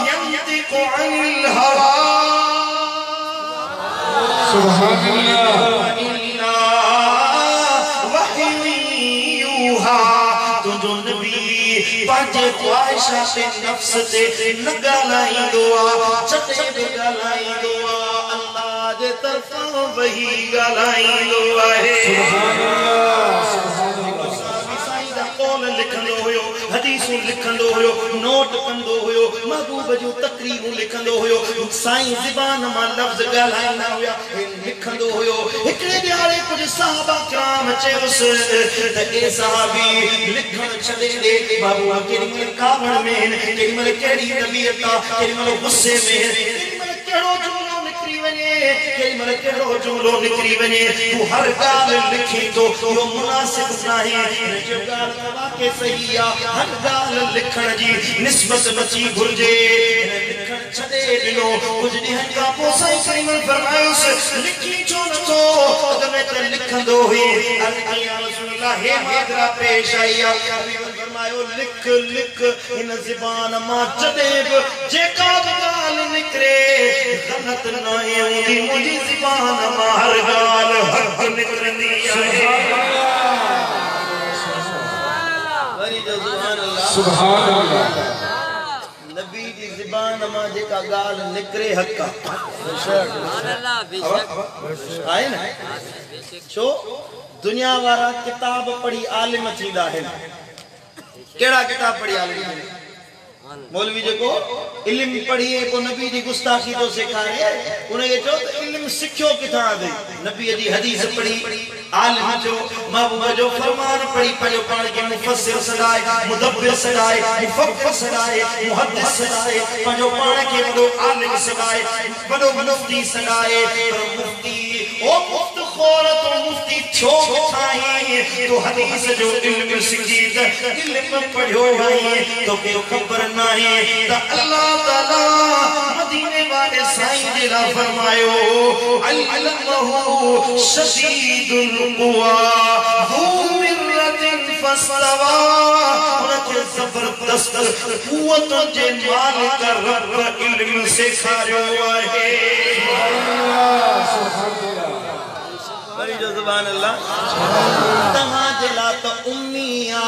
यंतिकु अनिल हवा सुभान अल्लाह इल्ला वही यूहा तो जो नबी पांचे ख्वाहिशा से नफ्स से न गालाईंदो आ चटे बि गालाईंदो आ अल्लाह जे तरफां वही गालाईंदो आहे सुभान अल्लाह लिखंदो हुयो हदीसूं लिखंदो हुयो नोट कंदो हुयो महबूब जो तकरीरूं लिखंदो हुयो साईं ज़बान मां लफ्ज़ ॻाल्हाईंदा हुया लिखंदो हुयो हिकिड़े ॾियारे कुझु सहाबा किराम चयोसि त ए सहाबी लिखण छॾे ॾे महबूब केॾीमहिल कावड़ में केॾीमहिल कहिड़ी तबीयत आहे केॾीमहिल गुस्से में केॾीमहिल कहिड़ो जुमिलो निकिरी वञे केॾीमहिल कहिड़ो जुमिलो निकिरी वञे तूं हर ॻाल्हि लिखी थो इहो मुनासिब नाहे जो ॻाल्हि वाक़ई सही आहे हर ॻाल्हि लिखण जी निस्बत बची घुर्जे लिखण छॾे ॾिनो कुझु ॾींहंनि खां पोइ साईं करीम फरमायोसि लिखी छो नथो अॻ में त लिखंदो हुई या रसूलल्लाह हे हाज़िरा पेश आई आहे फरमायो लिख लिख हिन ज़बान मां जॾहिं बि जेका बि ॻाल्हि निकिरे ग़लत न हूंदी मुंहिंजी ज़बान मां हर ॻाल्हि हक़ निकिरंदी आहे सुभान अल्लाह नबी जी ज़बान मां जेका ॻाल्हि निकिरे हक़ सुभान अल्लाह बेशक आहे न छो दुनिया वारा किताब पढ़ी आलिम थींदा आहिनि केड़ा किताब पढ़ी आलिम मौलवी जो इल्म पढ़िए को नबी जी गुस्ताखी तो सिखाए उन्हें चो तो इल्म सिखियो किथा दे नबी जी हदीस पढ़ी आलिम जो महबूब जो फरमान पढ़ी पढ़ो पाण के मुफस्सिर सदाए मुदब्बिर सदाए मुफक्किर सदाए मुहद्दिस सदाए पंजो पाण के बड़ो आलिम सदाए बड़ो मुफ्ती सदाए मुफ्ती ओ मुफ्तखोर तो मुफ्ती छो ठाई तो हदीस जो इल्म सिखी इल्म पढ़ो है तो के खबर नहीं त अल्लाह ताला मदीने वाले साईं जी ला फरमायो अल्लमहु शदीदुल कुवा हु मिर्रतिन फस्तवा उनके जबरदस्त कुवत जे मालिक रब इल्म सिखायो है सुभान अल्लाह तव्हां जे ला त उम्मिया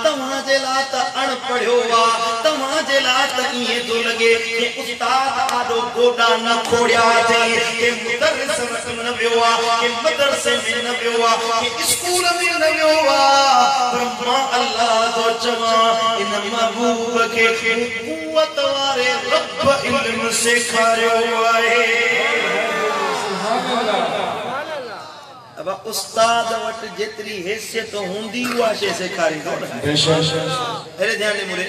तव्हां जे ला त अणपढ़ियो आ तव्हां जे ला त इए तो लगे कि उस्ताद आडो गोडा न खोड़िया थे कि मुदर्रिस वट न वियो आ कि मदरसे में न वियो आ कि स्कूल में न वियो आ पर मां अल्लाह तो चवा इन महबूब के कुवत वारे रब इल्म सिखायो आहे सुभान अल्लाह अब उस्ताद वट जेतरी हैसियत होंदी हुआ शे सिखारी दो बेशक अरे ध्यान दे मुरे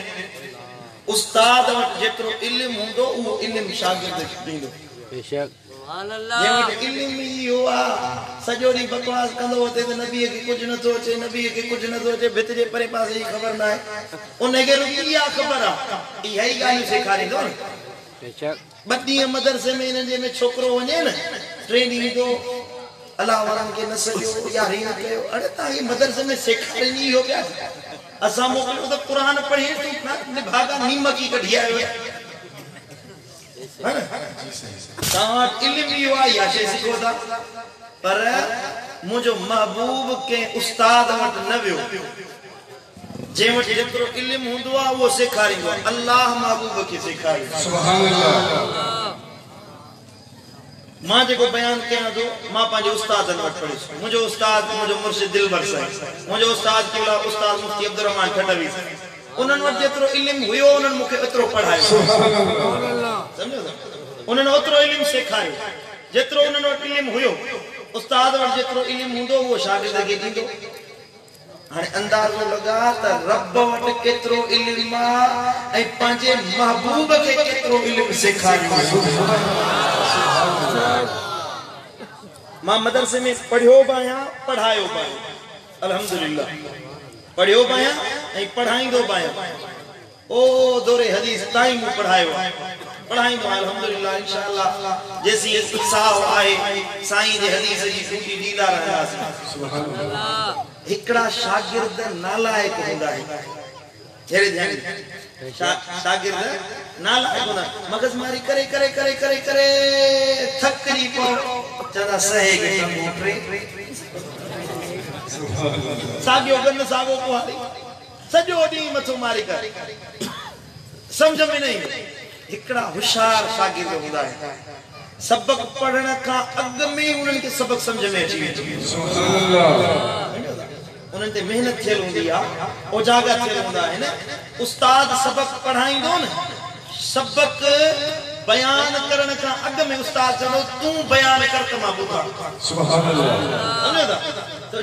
उस्ताद वट जेतरो इल्म होंदो वो इल्म शागिर्द दींदो बेशक सुभान अल्लाह ये इल्म ही हुआ सजोरी बकवास कंदो होते त नबी के कुछ न तो चे नबी के कुछ न तो चे भित जे परे पासे ही खबर ना है उन्हें के रुकिया खबर आ यही गाली सिखारी दो बेशक बदी मदरसे में इन जे में छोकरो वने न ट्रेनिंग दो अल्लाह वारन के न सजो यारी न कयो अरे ता ये मदरसे में सिखारनी हो गया असा मोकलो तो कुरान पढ़ी तू न भागा नीम की कढिया है ना जी सही ता इल्म ही हुआ या शे सिखो था पर मुझो महबूब के उस्ताद वट न वियो जे वटि जेतिरो इल्मु हूंदो आहे उहो सेखारींदो आहे। अल्लाह महबूब खे सेखारियो। सुभान अल्लाह। मां जेको बयान कयां थो मां पंहिंजे उस्तादनि वटि पढ़ियुसि। मुंहिंजो उस्ताद मुंहिंजो मुर्शिद दिलबर साईं, मुंहिंजो उस्ताद केवल उस्ताद मुफ्ती अब्दुर रहमान ठडवी, उन्हनि वटि जेतिरो इल्मु हुयो उन्हनि मूंखे एतिरो पढ़ायो। सम्झो था? उन्हनि ओतिरो इल्मु सेखारियो जेतिरो उन्हनि वटि इल्मु हुयो। उस्ताद वटि जेतिरो इल्मु हूंदो उहो शागिर्द खे ॾींदो। हाणे अंदाज़ो लगा त रब वटि केतिरो इल्मु आहे ऐं पंहिंजे महबूब खे केतिरो इल्मु सेखारियो। मां मदरसे में पढ़ियो बि आहियां, पढ़ायो बि आहियां, अल्हम्दुलिल्लाह। पढ़ियो बि आहियां ऐं पढ़ाईंदो बि आहियां। ओ दौरे हदीस ताईं मूं पढ़ायो आहे, पढ़ाईंदो आहियां अल्हम्दुलिल्लाह। इंशाअल्लाह जेसी उत्साह आहे साईं जे हदीस जी ड्यूटी ॾींदा रहंदासीं। सुभान अल्लाह। हिकड़ा शागिर्द नालायक हूंदा आहिनि। जहिड़े ध्यान शागिर्द नालायक हूंदा मगज़मारी करे करे करे करे करे थकजी पओ चवंदा सहेगे कंप्यूटर साॻियो गन साॻियो कुहारी सॼो ॾींहुं मथो मारी करे समझ में न ईंदो। हिकड़ा होशियार शागिर्द हूंदा आहिनि। सबक पढ़ण खां अॻु में उन्हनि खे सबक समझ में अची वेंदो। सुभान अल्लाह। उन्हनि ते मेहनत थियल हूंदी आहे, उजागर थियल हूंदा आहिनि। उस्ताद सबक पढ़ाईंदो न, सबक बयान करण खां अॻु में उस्ताद चवंदो तूं बयान कर त मां ॿुधां। सुभान अल्लाह। सम्झो था? त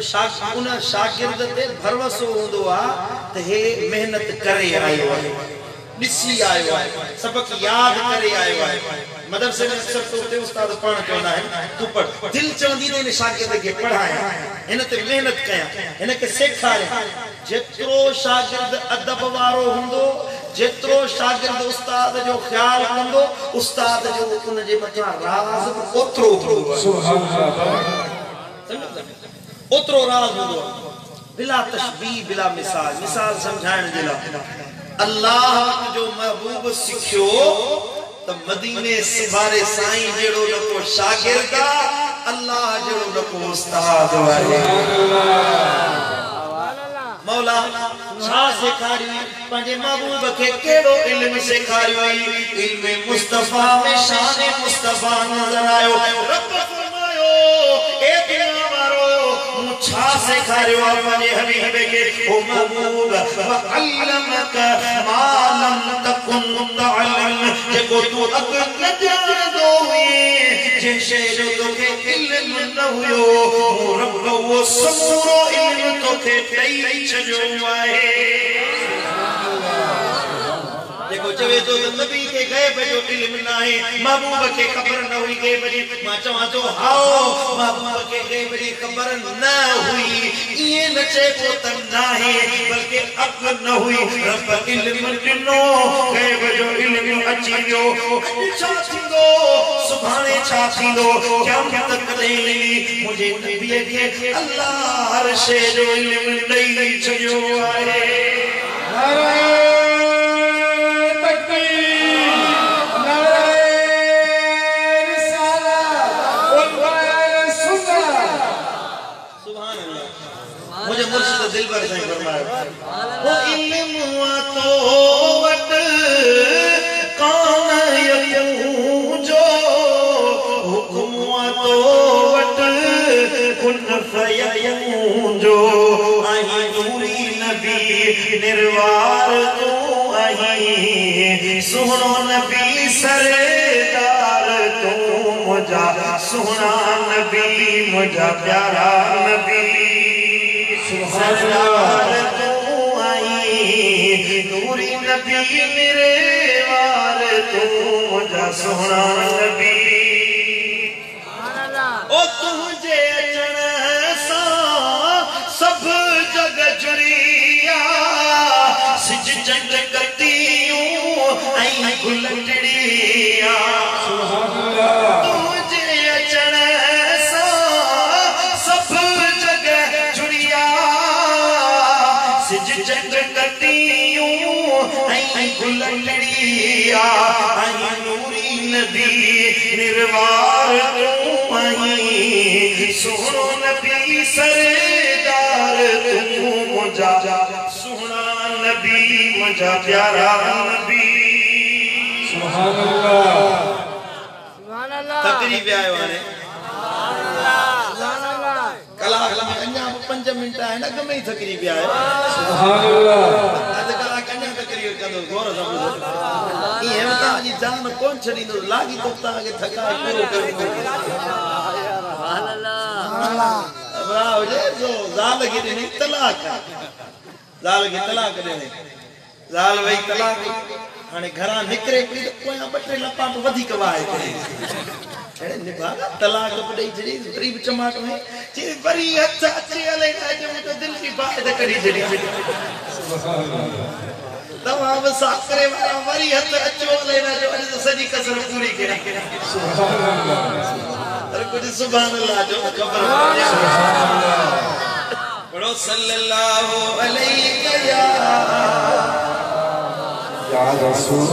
उन शागिर्द ते भरोसो हूंदो आहे त हे मेहनत करे आयो आहे, ॾिसी आयो आहे, सबक यादि करे आयो आहे। मदरसे में अक्सर तो उते उस्ताद पढ़ण चवंदा आहिनि तूं पढ़। दिल चवंदी न शागिर्द खे पढ़ायां, हिन ते मेहनत कयां, हिन खे सेखारियां। जेतिरो शागिर्द अदब वारो हूंदो, जेतिरो शागिर्द उस्ताद जो ख्याल कंदो, उस्ताद जो उन जे मथां राज़ ओतिरो हूंदो। सुभान अल्लाह। ओतिरो राज़ हूंदो बिला तशबीह बिला मिसाल। मिसाल समझाइण जे लाइ अल्लाह जो महबूब सिखियो त मदीने सिबारे साईं जेड़ो न को शागिर्द अल्लाह जेड़ो न को उस्ताद आहे। मौला छा सेखारियो पंहिंजे महबूब खे केड़ो इल्म सेखारियो। इल्म मुस्तफा में शान मुस्तफा नजर आयो। रब फरमायो ए दुनिया वारो मूं छा सेखारियो पंहिंजे हबीब खे। ओ महबूब वअल्लमक मा लम तकुन तअलम। जेको तू अॻु न ॼाणंदो हुई, जे शइ जो तोखे इल्म न हुयो, रब वो समूरो इल्म तोखे ॾेई छॾियो आहे। जेको चवे तो नबी के गैब जो इल्म न आहे, महबूब के खबर न हुई गैब जी। मां चवां तो हाओ महबूब के गैब जी खबर न हुई, ये न चइबो त न आहे, बल्कि अॻु न हुई। रब इल्म ॾिनो, गैब जो इल्म अची वियो। अॼु छा थींदो, सुभाणे छा थींदो, क़यामत कॾहिं ईंदी, मुंहिंजे नबीअ खे अल्लाह हर शइ जो इल्म ॾेई छॾियो आहे। मुझे मुर्शिद दिलबर साईं फरमायो वो इल्म तो वट कान यकूं जो हुक्म तो वट कुन फयकूं जो। आई नूरी नबी निर्वार तू आई, सुनो नबी सरदार तू मुझा, सुना नबी मुझा प्यारा नबी। सरदार तू आई नूरी नबी निर्वार तू मुझा सोना नबी। ओ तुझे अचण सां सब जग जुड़िया, सिज चंड कतियूं ऐं गुलटड़िया। तुझे अचण सां सब जग जुड़िया, सिज चंड कतियूं ऐं गुलटड़िया। ऐं नूरी नबी निर्वार तू आई, सोनो नबी सरदार तू मुझा, सुना नबी मुझा प्यारा नबी सुभान अल्लाह तकरीब आयो है कलाक में अन्या 5 मिनट है ना गमे तकरीब आयो सुभान अल्लाह अद कलाक अन्या तकरीब कदो गौर समझो ये बता जी जान कौन छड़ी दो लागी तो ता के थका पूरो कर सुभान अल्लाह वाह जे जो जाल के नहीं तलाक जाल के तलाक दे जाल वही तलाक हाने घरा निकरे कोई कोया बटे लपाट वधी कवाए करे निभागा तलाक बडई जड़ी गरीब चमाट में जे बरी हथ अचे हले जे मुतो दिल की बात करी जड़ी सुभान अल्लाह तमाम साकरे वाला बरी हथ अचो हले ना जो अज सजी कसर पूरी करे सुभान अल्लाह अरे कुछ सुभान अल्लाह जो खबर पढ़ो सल्लल्लाहु अलैहि या रसूल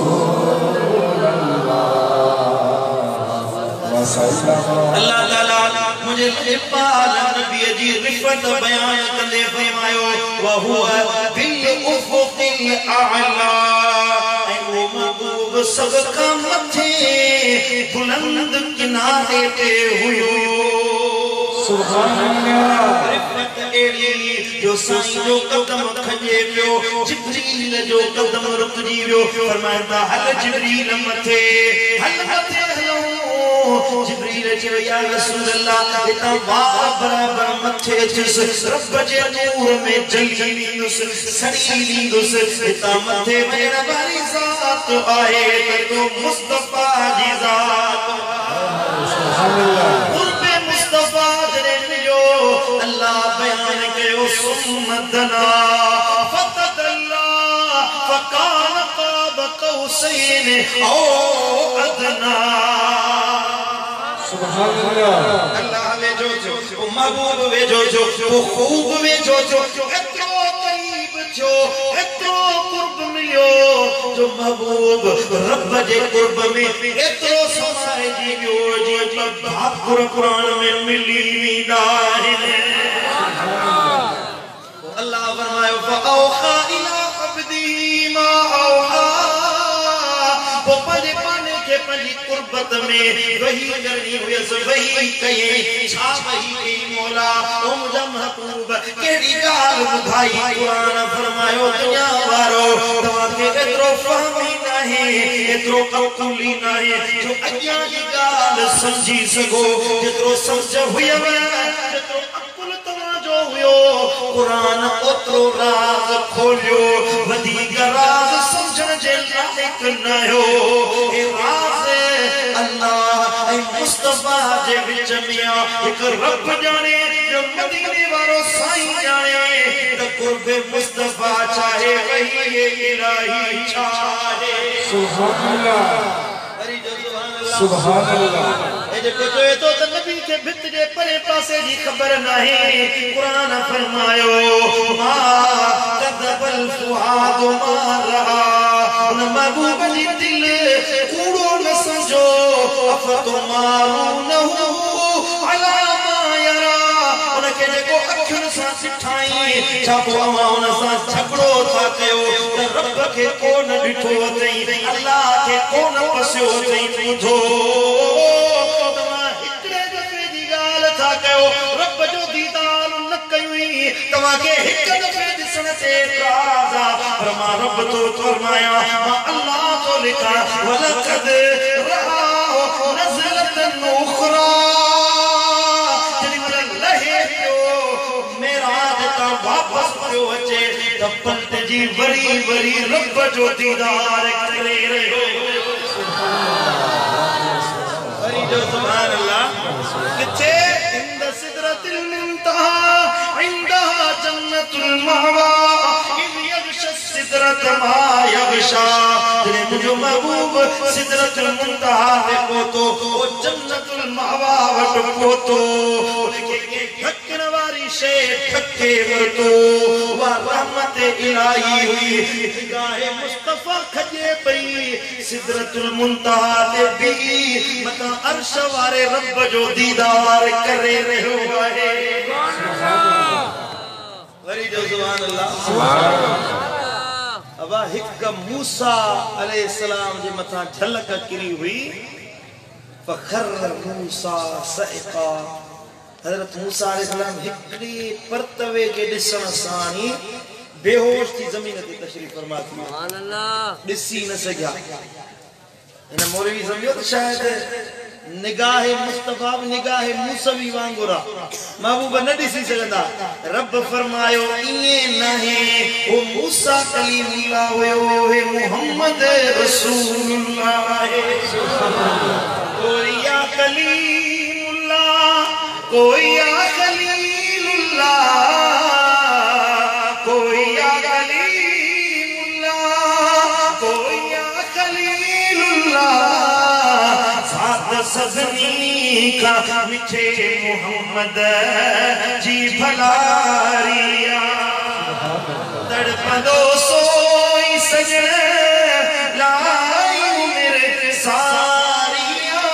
अल्लाह ताला मुझे पाल नबी जी रिफत बयान कंदे फरमायो व हुवा बिल उफुकिल आला ऐ वो महबूब सब का मथे बुलंद किनारे पे हुयो सुभान अल्लाह रिफत एड़ी जो साईं जो कदम खजे पियो जिब्रील जो कदम रुकजी वियो फरमाया हल जिब्रील मथे हलो जिब्रील जो या रसूल अल्लाह इता बराबर मथे जिस रब जे नूर में जली नुस सड़ी लींदुस इता मथे मेरा बारी ज़ात आए तो मुस्तफा जी ज़ात सुभान अल्लाह कुर्बे मुस्तफा जरे मिलो अल्लाह बयान कयो सुन्नतना फतदल्ला फकान क़ाब क़ौसैन औ अदना सुभान अल्लाह अल्लाह वे जो महबूब वे जो वो खूब वे जो एत्रो करीब जो एत्रो कुर्ब मिलियो जो महबूब रब जे कुर्ब में एत्रो समाए जी वियो जी बाप कुरान में मिली वींदा है अल्लाह फरमायो फऔहा इला अब्दी मा औहा वो पले पाने के पली कुर्बत में वही करनी हुई वही कहे छा वही मौला ओ मुझा महबूब केड़ी गाल बुधाई कुरान फरमायो दुनिया वारो तवा के एतरो फहमी नहीं एतरो कबूली नहीं जो अज्ञा की गाल समझी सको जेतरो समझ हुई जेतरो अकुल तवा जो हुयो कुरान ओतरो राज खोलियो वधी राज समझण जे लायक न हो ए राज अल्लाह ए मुस्तफा जे विच में एक रब जाने जो मदीने वारो साईं जाने त कुर्बे मुस्तफा चाहे वही इलाही चाहे सुभान अल्लाह सुभान अल्लाह ए जे को जो तो नबी के भित जे परे पासे जी खबर नहीं कुरान फरमायो मा कदबल फुआद मा रहा उन महबूब जी दिल कूड़ो न समझो अफतुमारूनहु अला मा यरा उनके जेको अखियुनि सां सिठाई छा पोइ उन सां झगड़ो था कयो त रब खे कोन ॾिठो अथई अल्लाह खे कोन पसियो अथई ॿुधो तव्हां हिकिड़े दफ़े जी ॻाल्हि था कयो रब जो दीदार न कयूं तव्हांखे हिकु दफ़े ॾिसण ते एतिराज़ आहे पर मां रब तो फरमाया मां अल्लाह तो लिखा वलक़द रआहु नज़लतन उख़रा वापस पियो अचे त पंत जी वरी वरी रब जो दीदार करे रहियो वरी जो सुभान अल्लाह किथे इंद सिदरतिल मुंतहा इंदहा जन्नतुल महवा इज़ यग़शा सिदरत मा यग़शा तेरे मुझो महबूब सिदरतुल मुंतहा ते पहुतो ओ जन्नतुल महवा वट पहुतो ढकण वारी शे ढके वरतो वा रहमत इलाही हुई गाहे मुस्तफा खजे पई सिदरतुल मुंतहा ते भी मता अर्श वारे रब जो दीदार करे रहियो आहे वरी जो सुभान अल्लाह अबा हिक मूसा अलैहिस्सलाम जे मथा झलक किरी हुई फखर मूसा सइका हजरत मूसा अलैहिस्सलाम हिकड़ी परतवे के दिसण सां ही बेहोश थी जमीन ते तशरीफ फरमा थी सुभान अल्लाह दिसी न सघिया इन मौलवी समझो तो शायद निगाह मुस्तफा निगाह मूसवी वांगुरा महबूब न दिसी सघंदा रब फरमायो इए नहे ओ मूसा कलीमुल्लाह हुयो हे मोहम्मद रसूलुल्लाह है कोई या कलीमुल्लाह कोई या कलीमुल्लाह कोई या कलीमुल्लाह कोई या कलीमुल्लाह सजनी का मिठे मोहम्मद जी भलारिया तड़पदो सोई सजन लाई मेरे सारिया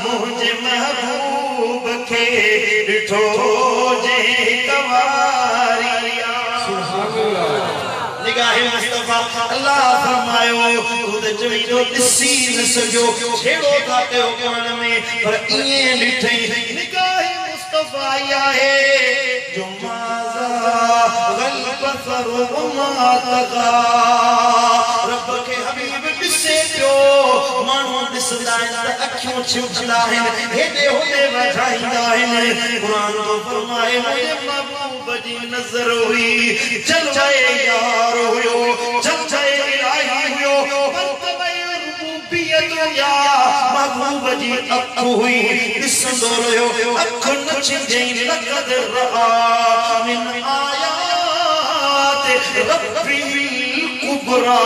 मुझे महबूब के बिठो जे कवारिया निगाह मुस्तफा अल्लाह फरमायो खुद जमीनो दिसी न सजो छेड़ो था कयो कोन में पर इए डिठे निगाह मुस्तफा आया है जो माजा गल बसर वमा तगा रब के हबीब दिसे पियो मानो दिसदा है अखियों छिपदा है हेदे होदे वठाईंदा है कुरान तो फरमाए मुझे महबूब जी नजर हुई चल जाए यार हुयो चल जाए इलाही हुयो या महबूब जी अख हुई दिसंदो रहियो अख न छिंजई लक़द रआ मिन आयात रब्बिल कुबरा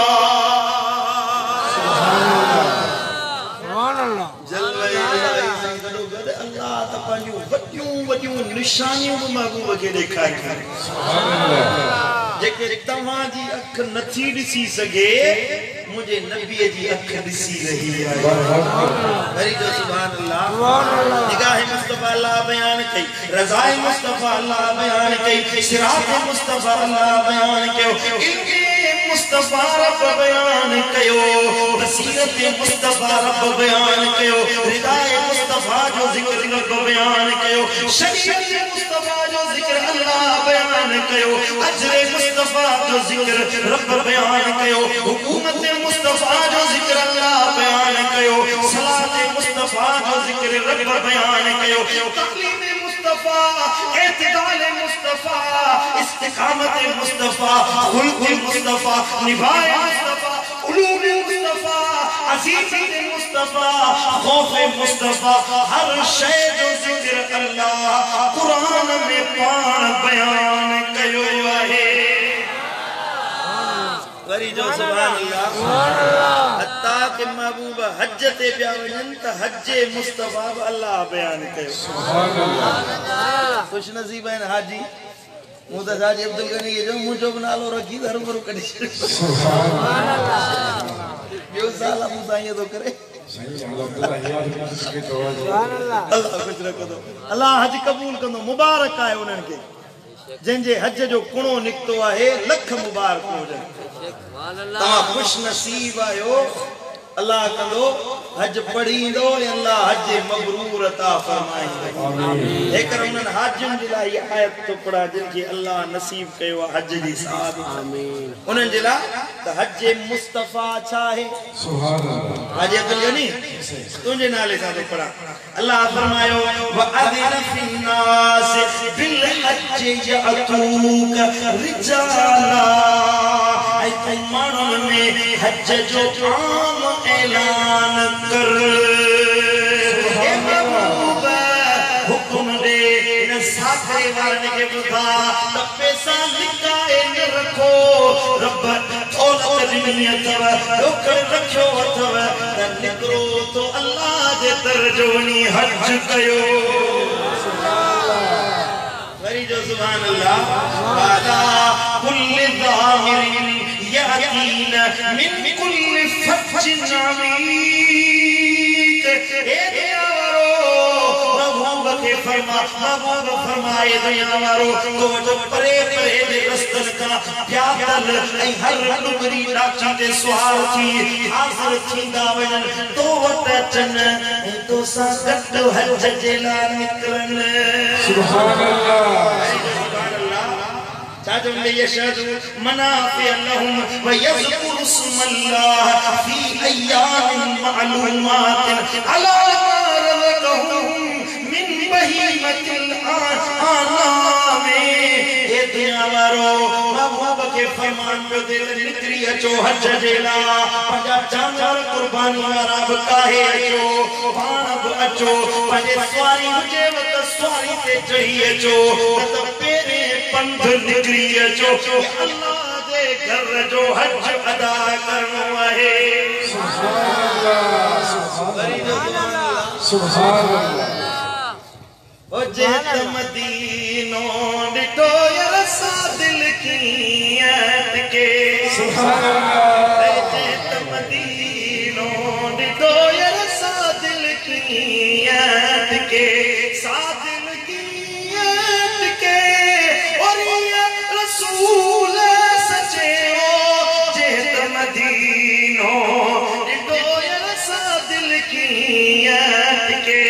सुभान अल्लाह जल्ल इलाही गडो गड अल्लाह त पंहिंजूं वॾियूं वॾियूं निशानियूं महबूब खे ॾेखारियूं सुभान अल्लाह जेके तव्हां जी अख नथी ॾिसी सघे मुझे नबी जी अख दिसी रही है वरी जो सुभान अल्लाह निगाह मुस्तफा अल्लाह बयान कई रज़ाए मुस्तफा अल्लाह बयान कई सिरात मुस्तफा अल्लाह बयान कयो इल्म मुस्तफा रब बयान कयो बसीरत मुस्तफा रब बयान कयो रिदाए मुस्तफा जो जिक्र रब बयान कयो शरीयत मुस्तफा जो जिक्र अल्लाह बयान कयो अजर मुस्तफा जो जिक्र रब बयान कयो हुकूमत मुस्तफा जो जिक्र अल्लाह बयान कयो सलात मुस्तफा जो जिक्र रब बयान कयो तकलीम मुस्तफा इत्दाल मुस्तफा इस्तिकामत मुस्तफा खुल्क मुस्तफा निभाए मुस्तफा उलूम मुस्तफा अजीजत मुस्तफा खौफ मुस्तफा हर शय जो जिक्र अल्लाह कुरान में पाण बयान कयो है वरी जो सुभान अल्लाह हत्ता के महबूब हज ते पिया वञन त हज मुस्तफा अल्लाह बयान कयो सुभान अल्लाह खुश नसीब आहिनि हाजी मूं त हाजी अब्दुल गनी जो मुंहिंजो बि नालो रखी धर्म गुरु कढी सुभान अल्लाह ॿियो साल मूं सां ईअं थो करे अल्लाह कुझु न कंदो अल्लाह हज क़बूल कंदो मुबारक आहे उन्हनि खे जंहिंजे हज जो कुणो निकतो आहे लख मुबारक हुजनि तव्हां खुश नसीब आहियो अल्लाह कंदो हज पढ़ींदो अल्लाह हज मबरूर अता फरमाईंदो आमीन हेकर उन्हनि हाजियुनि जे लाइ आयत तो पढ़ा जिनखे अल्लाह नसीब कयो हज जी साद आमीन उन्हनि जे लाइ त हज मुस्तफा छा आहे सुभान अल्लाह हाजी अब्दुल गनी तुंहिंजे नाले सां तो पढ़ा अल्लाह फरमायो व अदिन फिन्नास बिल हज यअतूक रिजाला ऐ तुम माण्हुनि में हज जो आम ऐलान कर हे महबूब हुक्म दे न साथे वारन के बुधा त पैसा लिकाए न रखो रब औलत ॾिनी अथव ॾोख रखियो अथव त निकिरो तो अल्लाह जे दर जो वञी हज कयो वरी जो सुभान अल्लाह वाला कुल ज़ाहिरिन यातीन मिन कुल फज्जिन अमीक ए यारो महबूब के फरमा महबूब फरमाए दुनिया वारो तो जो परे परे दे रस्तन का प्यादल ऐ हर डुगरी डाची ते सवार थी हाज़िर थींदा वञन तो वट अचन तो सा गट हज जे ला निकरन सुभान अल्लाह चाचम यशहदु मनाफि लहुम व यज़कुरु इस्मल्लाह फी अय्यामिन मअलूमातिन अला मा रज़क़हुम मिन बहीमतिल आनाम ए दुनिया वारो महबूब के फरमान पे दिल निकरी अचो हज जेला पंजा जानवर कुर्बानी वारा काहे अचो पाण बि अचो पंजे सवारी हुजे त सवारी ते चढ़ी अचो त पेरे पंध निकरी अचो अल्लाह दे घर जो हज अदा करणो आहे सुभान अल्लाह सुभान अल्लाह ओ जे मदीनो डिठो यार सा दिल की ऐत के सुभान अल्लाह जे मदीनो डिठो यार सा दिल की ऐत के सा दिल की ऐत के और ये रसूल सचे हो जे मदीनो डिठो यार सा दिल की ऐत के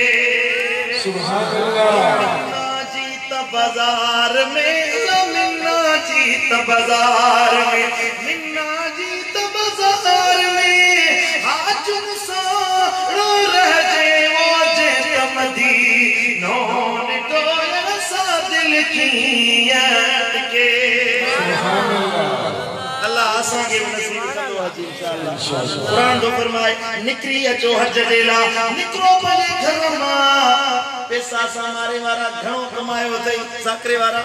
सुभान अल्लाह जीत बाजार में मिन्ना जीत बाजार में मिन्ना जीत बाजार में हाजुन सारो रह जे वो जे मदीनो डिठो सा दिल की याद के सुभान अल्लाह अल्लाह असां के नसीब कंदो आहे इंशाअल्लाह कुरान तो फरमाए निकरी अचो हज देला निकरो पंजे घर मां पैसा सामारे वारा घणो कमायो थई साकरे वारा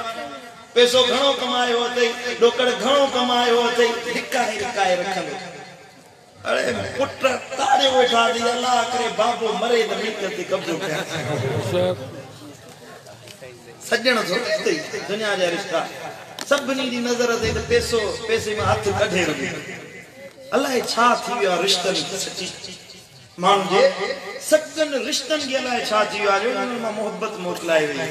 पैसो घणो कमायो थई डोकड़ घणो कमायो थई हिकाए रखल अरे पुट ताड़े वेठा दी अल्लाह करे बाबो मरे त मीत ते कब्जो कया सजण थोड़ी दुनिया जा रिश्ता सबनी दी नजर ते पैसो पैसे में हाथ कढे रखे अल्लाह छा थी विया रिश्तन सच्ची मान जे सकन रिश्तन के अल्लाह छा थी विया जो उन में मोहब्बत मोकलाए वे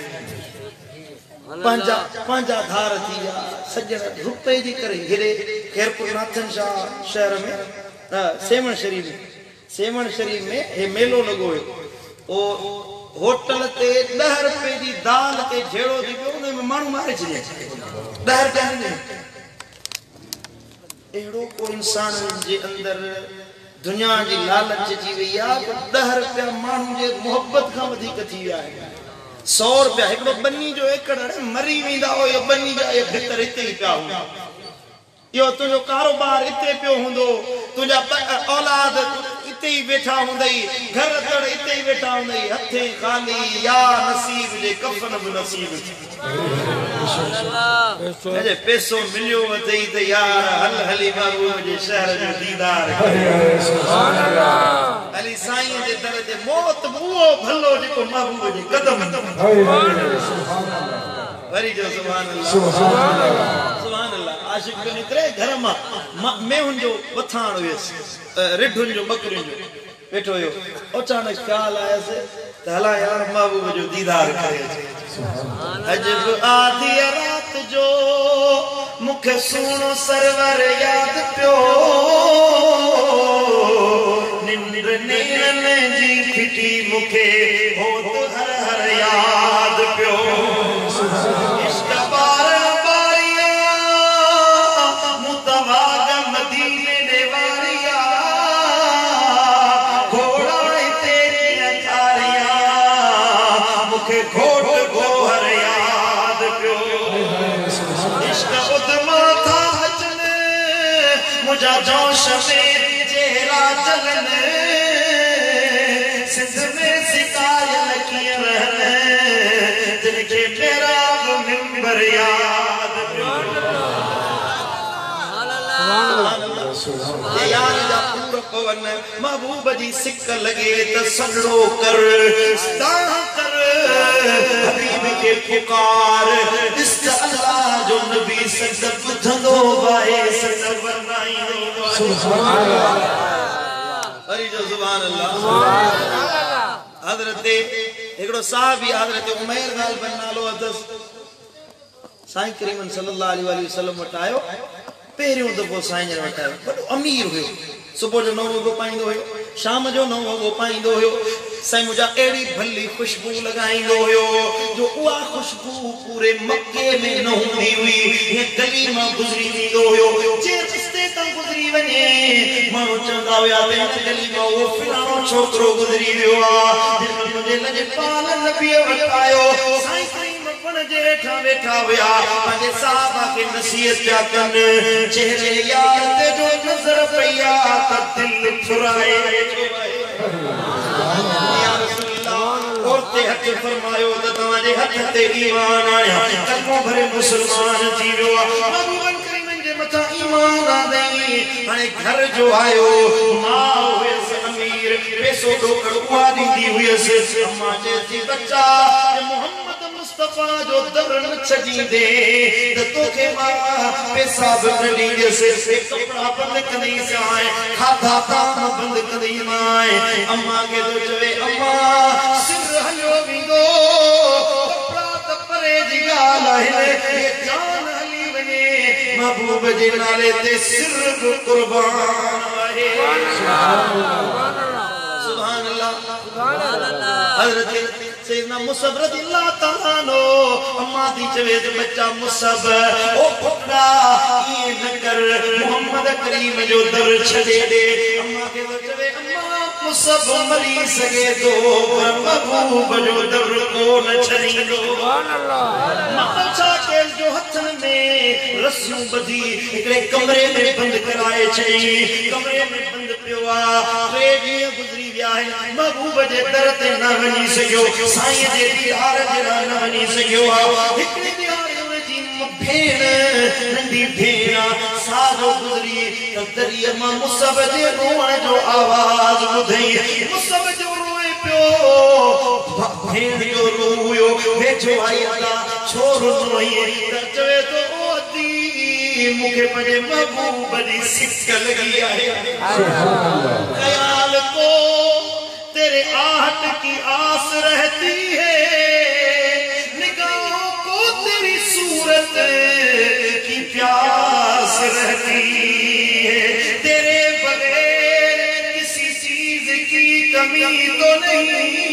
पांजा धार थी या सजण रुपए जी करे घिरे खैरपुर नाथन शाह शहर में सेवण शरीफ में हे मेलो लगो है ओ होटल ते 10 रुपए जी दाल ते झेड़ो थी पियो उन में माण्हू मारे छॾिया 10 रुपया एड़ो को इंसान जे अंदर दुनिया जी लालच जी वई आ 10 रुपया माण्हू जे मोहब्बत खां वधीक थी विया आहे 100 रुपया एकड़ो बन्नी जो एकड़ मरी वेंदा हो यो बन्नी जा ये भीतर इते ही पिया हूंदा यो तुझो कारोबार इते पियो हूंदो तुझा औलाद इते ही बैठा हुंदई घर तड़ इते ही बैठा हुंदई हथे खाली या नसीब जे कफन भी नसीब अरे पैसो मिलियो वतई त यार हली महबूब जे शहर जो दीदार सुभान अल्लाह अली साईं जे दर ते मौत वो भलो जेको महबूब जे कदम सुभान अल्लाह वरी जो सुभान अल्लाह सुभान अल्लाह आशिक को निकरे घर मां मैं हुनजो वथाण हुयस रिढुन जो बकरिन जो बैठो यो अचानक ख्याल आया से त हला यार महबूब जो दीदार करे अजब आधी रात जो मुखे सुनो सरवर याद पियो निंद्र नीरन जी फिटी मुखे हो तो हर हर याद पियो इश्क बार बारिया मुतवाग मदीने ने वारिया घोड़ा तेरी अचारिया मुखे घोट गोहर याद पियो इश्क उदमा था हजन मुझा जोश में चेहरा चलन सिंध में सिकायल किए रहने जिनके मेरा मिंबर याद यार जा पूरा पवन महबूब जी सिक लगे त सगड़ो कर स्ताह कर हबीब के पुकार इस अल्लाह जो नबी सजद बुझंदो बाए सजद वरनाई सुभान अल्लाह अरे जो सुभान अल्लाह हजरत एकड़ो साहबी हजरत उमैर गाल बन नालो अदस साईं करीमन सल्लल्लाहु अलैहि वसल्लम वटायो पहिरियों दफ़ो साईं जन वटायो बड़ो अमीर हुयो सुबह जो 9 वॻो पाईंदो हुयो शाम जो 9 वॻो पाईंदो हुयो साईं मुझा एड़ी भली खुशबू लगाईंदो हुयो जो उहा खुशबू पूरे मक्के में न हूंदी हुई ये गली में गुजरी वेंदो हुयो जे रस्ते तां गुजरी वने माण्हू चवंदा हुया त हिन गली में वो फलाणो छोकरो गुजरी वियो आ जिन मुंहिंजे लजपाल नबी वटायो साईं पण जे हेठा वेठा हुया पंहिंजे साहबा के नसीहत पिया कनि चेहरे यार ते जो नज़र पया त दिल फुराए या रसूल अल्लाह और ते हथ फरमायो त तव्हांजे हथ ते ईमान आया कलमो भरे मुसलमान थी वियो आहे महबूबन करीमन जे मथां ईमान आंदई हाणे घर जो आयो मां हुयसि अमीर पैसो ॾोकड़ उहा ॾींदी हुयसि अम्मा चए थी बच्चा मोहम्मद मुस्तफा जो दर न छॾी दे त तोखे मां पैसा बि न ॾींदसि कपिड़ा बंदि कंदी जाए खाधा ताम बंदि कंदी माए अम्मा खे थो चवे अम्मा सिर हलियो वेंदो कपिड़ा त परे जी ॻाल्हि आहे जान हली वञे महबूब जे नाले ते सिर बि क़ुर्बान आहे सुभान अल्लाह हज़रत सैयदना मुसब रज़ियल्लाहु तआला अन्हु अम्मा दी चवे त बच्चा मुसब ओ पुत्रा ये न कर मोहम्मद करीम जो दर छॾे दे अम्मा खे चवे अम्मा मुसब मरी सके तो पर महबूब जो दर को न छॾींदो सुभान अल्लाह मां छा केल जो हथन में रस्सियूं ॿधी हिकिड़े कमरे में बंदि कराए छई कमरे में बंदि पियो आहे 3 ॾींहं गुज़री विया आहिनि महबूब जे दर ते न वञी सघियो साईं जे दीदार जे न वञी सघियो आहे हिकिड़े ॾींहुं जी भेण नंढी भेण साधो गुज़री त दरिया मां मुसब जे रोअण जो आवाज़ ॿुधई मुसब जो रोए पियो भेण जो रो हुयो वेझो आई अल्लाह छो रोई त चवे तो ओ दी मूंखे पंहिंजे महबूब जी सिक लगी आहे ख्याल को तेरे आहट की आस रहती है निगाहों को तेरी सूरत की प्यास रहती है तेरे बगैर किसी चीज की कमी तो नहीं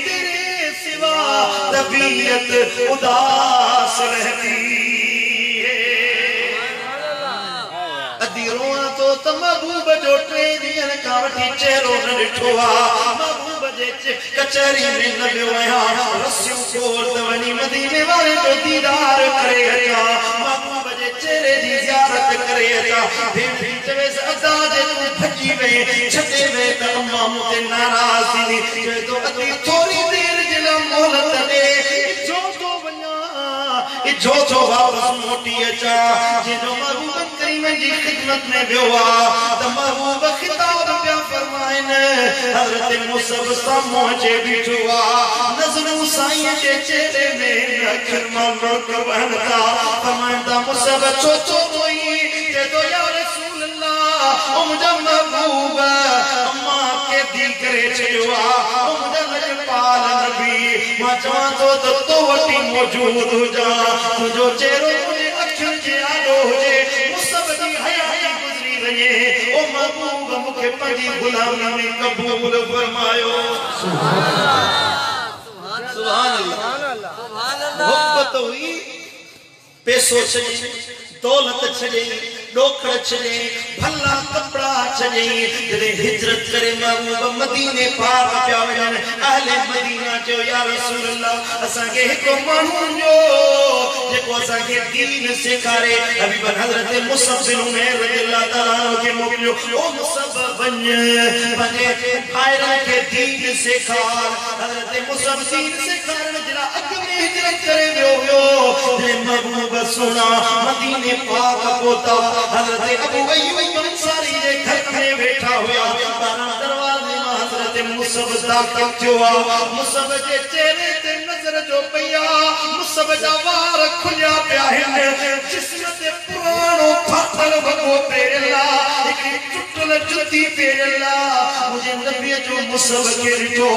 तेरे सिवा तबीयत उदास रहती महबूब जो 3 ॾींहनि खां वठी चेहरो न ॾिठो आहे महबूब जे कचहरी में न वियो आहियां रस्सियूं खोल त वञी मदीने वारे जो दीदार करे अचां महबूब जे चेहरे जी ज़ियारत करे अचां भेण चवेसि अदा जे तूं भॼी वई छॾे वई त अम्मा मूं ते नाराज़ थींदी चवे थो अदी थोरी देरि जे लाइ मोहलत ॾे जो थो वञा जो थो वापसि मोटी अचां जंहिंजो महबूब करीम जी खिदमत में वियो आहे त महबूब खिताब पिया फरमाइनि हज़रत मुसब साम्हूं अचे बीठो आहे नज़रूं साईं जे चेहरे में अखियुनि मां नलक वहनि था फरमाइनि था मुसब छो छो रोई चए थो या रसूल अल्लाह ओ मुंहिंजा महबूब अम्मा खे दी करे चयो आहे ओ मुंहिंजा लजपाल नबी मां चवां थो त तो वटि मौजूद हुजां तुंहिंजो चेहरो मुंहिंजे अखियुनि जे आॾो हुजे मुसब जी हया गुज़री वञे ओ महबूब मूंखे पंहिंजी गुलामी में क़बूल फरमायो सुभान अल्लाह सुभान अल्लाह सुभान अल्लाह मोहब्बत हुई पैसो छॾे दौलत छॾे ॾोकड़ छॾे भला कपिड़ा छॾे जॾहिं हिजरत करे महबूब मदीने पार पिया वञनि अहले मदीना चयो या रसूल अल्लाह असांखे हिकु माण्हू ॾियो जेको असांखे दीन सेखारे हबीब हज़रत मुसब बिन उमैर रज़ियल्लाहु तआला अन्हु खे मोकिलियो ओ मुसब वञ पंहिंजे भाइरनि खे दीन सेखार हज़रत मुसब दीन सेखारण जे लाइ अॻ में हिजरत करे वियो हुयो जॾहिं महबूब सुना मदीने पाक पहुता हज़रत अबू अय्यूब अंसारी जे घर में वेठा हुया दरवाजे में हज़रत मुसब दाखिल थियो मुसब जे चेहरे ते नज़र जो पिया मुसब जा वार खुलिया पिया आहिनि जिस्म ते पुराणो फाटल वॻो पहिरियल हिकड़ी टुटल जुती पेरला मुझे नबी जो मुसब के रिठो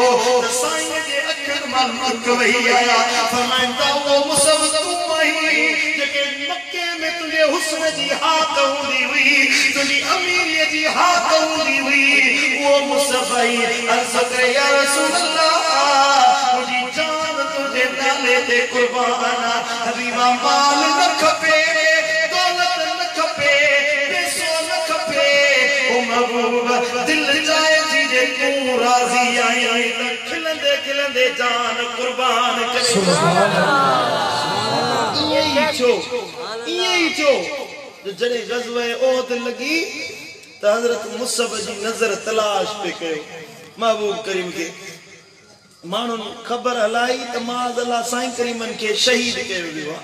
साईं जे अखन मां मक वही आया फरमाइंदा वो मुसब तू मही जेके मक्के में तुझे हुस्न जी हाथ हुंदी हुई तुझी अमीरी जी हाथ हुंदी हुई वो मुसब आई अर्ज़ करे या रसूल अल्लाह मुझी जान तुझे नाले ते कुर्बाना हबीबा माल न खपे दौलत न खपे पैसो न खपे ओ महबूब दिल जाए जी तू राजी आई खिलंदे खिलंदे जान कुर्बान करे सुभान अल्लाह यही छो जड़े गज़वे ओद लगी त हजरत मुसब जी नजर तलाश पे कयो महबूब करीम के मानुन खबर हलाई त माज़ अल्लाह साईं करीमन के शहीद कयो वियो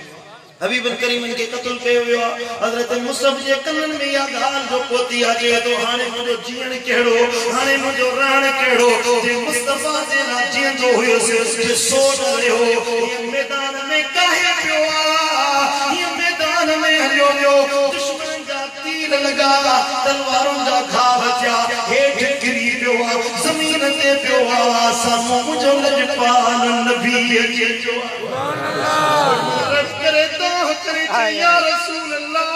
हबीबन करीमन के कत्ल कयो वियो हजरत मुसब जे कनन में या गाल जो पोती अचे तो हाने मुजो जीण केड़ो हाने मुजो रहण केड़ो जे मुस्तफा जे ना जीण जो हुयो से सोच रहो ये मैदान में काहे पियो ये मैदान में हलियो दुश्मन जा तीर लगा तलवारों जा घाव थिया हेठ गिरी पियो जमीन ते पियो सामो मुजो लजपाल नबी अचे जो सुभान अल्लाह करे तो करे या रसूल अल्लाह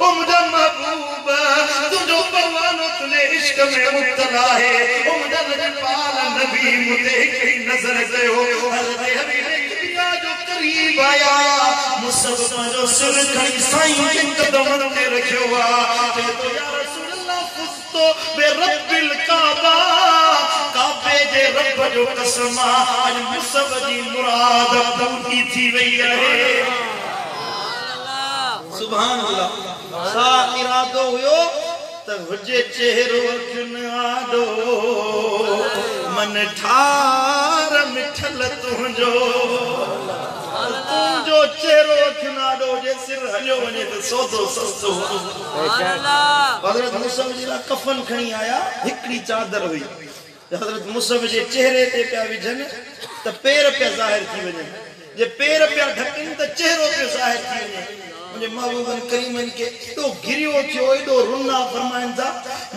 ओ मुझा महबूब तुझो परवानो तुझे इश्क में मुब्तला है ओ मुझा लजपाल नबी मुझे कई नजर गयो हजरत हबीब जो करीब आया मुसब जो सिर खड़ी साईं के कदम ते रखियो ते तो या रसूल अल्लाह फुस्तो बे रब्बिल काबा काबे जे रब जो कसम आज मुसब जी मुराद पूरी थी वई है सुभान अल्लाह सा इरादो हुयो त हुजे चेहरो अखन आडो मन ठार मिठल तुंजो तुंजो चेहरो अखन आडो जे सिर हलियो वने त सौदो सस्तो हजरत मुसब जी ला कफन खणी आया हिकड़ी चादर हुई हजरत मुसब जे चेहरे ते पिया विझन त पैर पे ज़ाहिर थी वने जे पैर पे ढकन त चेहरो पे ज़ाहिर थी वने मुझे महबूबन करीमन के एडो गिरियो थियो एडो रुना फरमाइंदा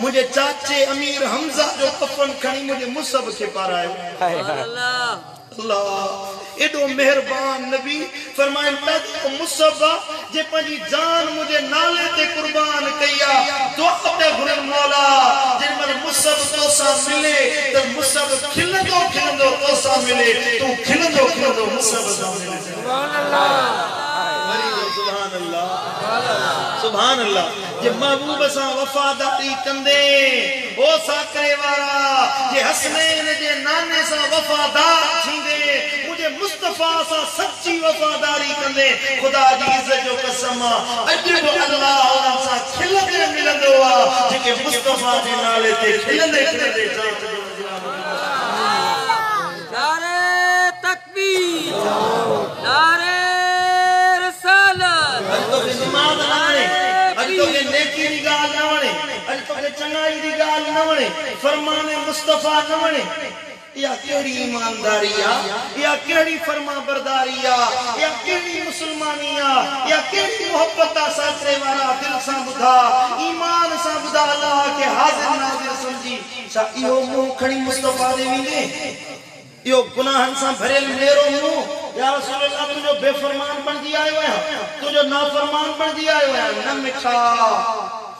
मुझे चाचे अमीर हमजा जो कफन खणी मुझे मुसब के पारायो सुभान अल्लाह अल्लाह एडो मेहरबान नबी फरमाइंदा मुसब जे पंजी जान मुझे नाले ते कुर्बान कया दुआ ते घुरन मौला जे मन मुसब तो सा मिले त मुसब खिलंदो खिलंदो तो सा मिले तू खिलंदो खिलंदो मुसब सा मिले सुभान अल्लाह सुभान अल्लाह सुभान अल्लाह जे महबूब सा वफादारी कंदे ओ साकरे वाला जे हसनैन जे नाने सा वफादार थींदे मुझे मुस्तफा सा सच्ची वफादारी कंदे खुदा जी इज्जत जो कसम अजब अल्लाह उन सा खिलंदे मिलंदो आ जेके मुस्तफा जे नाले ते खिलंदे खिलंदे जात नारे तकबीर नारे रिसालत तो नमाज नाने तो के नेकी दी गाल न वणे तो के चंगाई दी गाल न वणे फरमाने मुस्तफा न वणे या केड़ी ईमानदारी या केड़ी फरमाबरदारी या केड़ी मुसलमानिया या केड़ी मोहब्बत सासरे वाला दिल सा बुधा ईमान सा बुधा अल्लाह के हाजिर नाजिर समझी सा इहो मुंह खणी मुस्तफा दे विंदे यो गुनाहन सा भरेल मेरो मुंह या रसूल अल्लाह तुझो बेफरमान बन जी आयो है तुझो नाफरमान बन जी आयो है न मिठा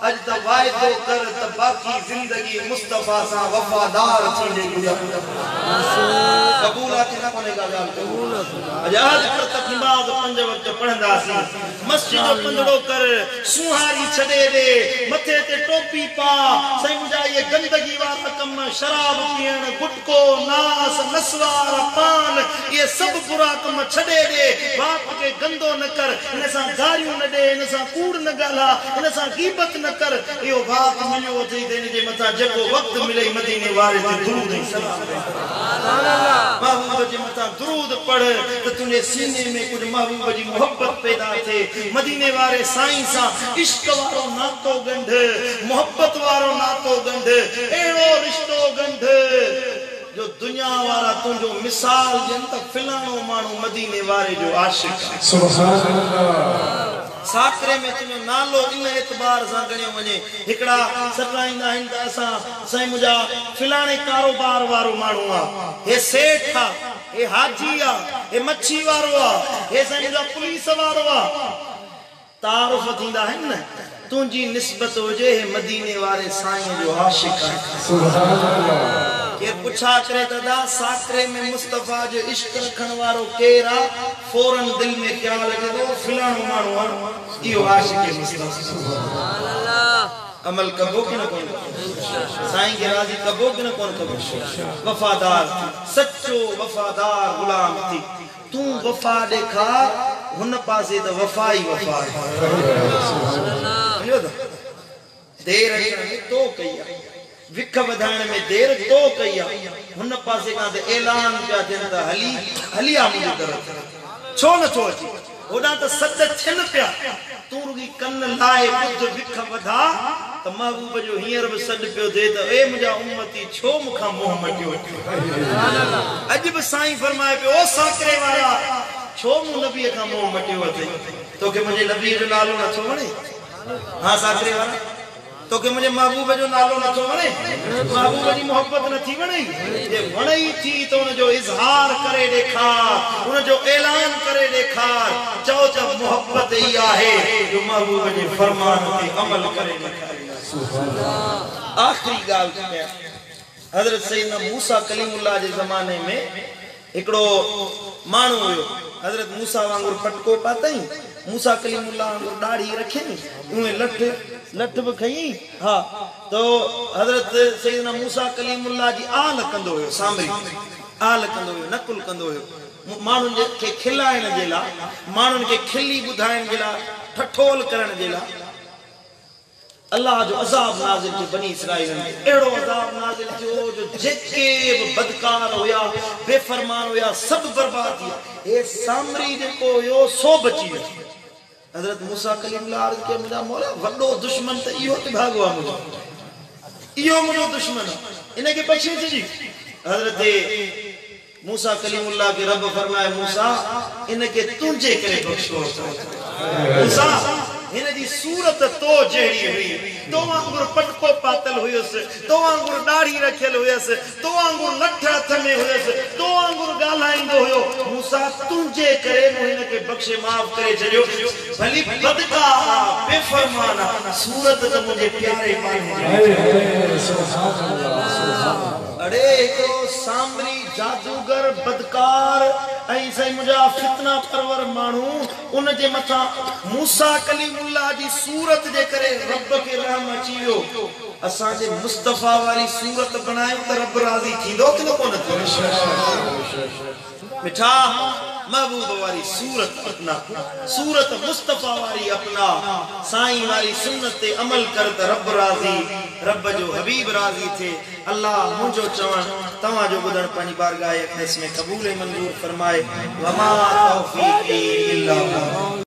अज त वायदो कर त बाकी जिंदगी मुस्तफा सा वफादार थींदे गुज़र कबूल आके ना कोने गाल कबूल आजाद कर तक नमाज पंज वक्त पढ़ंदासी मस्जिद जो पंजड़ो कर सुहारी छडे दे मथे ते टोपी पा सही मुझा ये गंदगी वाला कम शराब पीण गुटको नास नस्वार पान ये सब बुरा कम छडे दे बाप के गंदो न कर इन सा गारियों न दे इन सा कूड़ न गाला इन सा गीबत न कर यो बात मिलियो थई देने जे मथा जेको वक्त मिले मदीने वाले ते दुरूद सलाम सुभान अल्लाह महबूब जे मथा दुरूद पढ़ तो तुने सीने में कुछ महबूब जी मोहब्बत पैदा थे मदीने वाले साईं सा इश्क वारो नातो गंढ मोहब्बत वारो नातो गंढ एड़ो रिश्तो गंढ जो दुनिया वाला तुझो मिसाल जन त फिलानो मानू मदीने वाले जो आशिक सुभान अल्लाह साकरे में तुम नालो इन एतबार से गणियो वने एकड़ा सरलाइंदा हिंद असा सही मुजा फिलाने कारोबार वारो मानू आ हे सेठ था हे हाजी आ हे मच्छी वारो आ हे सही मुजा पुलिस वारो आ तारुफ थींदा है न तुझी निस्बत होजे हे मदीने वाले साईं जो आशिक है सुभान अल्लाह के पुछा करे तदा साकरे में मुस्तफा जो इश्क रखण वारो केरा फौरन दिल में ख्याल अचे तो फिलानो मानू आ इहो आशिक मुस्तफा सुभान अल्लाह अमल कबो कि न कोन साईं के राजी कबो कि न कोन कबो वफादार सच्चो वफादार गुलाम थी तू वफा देखा हुन पासे तो वफा ही वफा है देर तो कईया विख वधाइण में देर तो कईया हुन पासे का ते ऐलान पिया थियन त हली हलिया मुंहिंजी तरफ छो न छो अची होॾां त सद थियन पिया तू रुगी कन लाए बुध विख वधा त महबूब जो हींअर बि सॾ पियो थिए त ए मुंहिंजा उम्मती छो मूंखां मोह मटियो अॼु बि साईं फरमाए पियो ओ साकरे वारा छो मूं नबीअ खां मोह मटियो अथई तोखे मुंहिंजे नबीअ जो नालो नथो वणे हाँ साकरे वारा तोखे मुझे महबूब जो नालो नथो वणे महबूब जी मोहब्बत नथी वणे जे वणई थी तो उन जो इज़हार करे ॾेखार उन जो ऐलान करे ॾेखार चओ त मोहब्बत ही आहे जो महबूब जे फरमान ते अमल करे ॾेखार सुभान अल्लाह आखिरी गाल कया हजरत सैयदना मूसा कलीमुल्लाह जे ज़माने में एकड़ो मानू हुयो हजरत मूसा वांगुर पटको पातई मूसा कलीमुल्लाह वांगुर दाढ़ी रखी उहे लठ भी खई हाँ तो हजरत सैयदना मूसा कलीमुल्लाह जी आल कंदो हुयो सामरी आल कंदो हुयो नकुल कंदो हुयो मानुन के खिलाइण जे ला मानुन के खिली बुधाइण जे ला ठठोल करण जे ला अल्लाह जो अज़ाब नाज़िल थियो बनी इसराइल में एड़ो अज़ाब नाज़िल थियो जो जेके बदकार होया बेफरमान होया सब बर्बाद थिया ए सामरी जेको हुयो सो बची वियो हजरत मूसा कलीमुल्लाह अर्ज़ के मुझा मौला वडो दुश्मन त इहो ते भागो आ मुझो इहो मुझो दुश्मन इने के बख्शे जी हजरत मूसा कलीमुल्लाह के रब फरमाए मूसा इनके तुझे करे बख्शो मूसा इन जी सूरत तो जहिड़ी हुई तो वांगुर पटको पातल हुयस तो वांगुर दाढ़ी रखियल हुयस तो वांगुर लठ हथ में हुयस तो वांगुर ॻाल्हाईंदो हुयो मूसा तुझे करे मूं हिन के बख्शे माफ करे छॾियो भली बदकार बेफरमाना सूरत त मुझे प्यारे पाने सुभान अल्लाह सुभान अरे एको सामरी जादूगर बदकार ऐं सही मुझा फितना परवर मानू उन जे मथा मूसा कलीमुल्लाह जी सूरत जे करे रब के रहम अची वियो असा जे मुस्तफा वाली सूरत बनायो त रब राजी थींदो कि न कोन थींदो मिठा महबूब वाली सूरत अपना सूरत मुस्तफा वाली अपना साईं वाली सुन्नत ते अमल कर त रब राजी रब जो हबीब राजी थे अल्लाह मुझो चवण तवा जो बुधन पानी बारगाह अक़दस में कबूल मंजूर फरमाए वमा तौफीकी इल्ला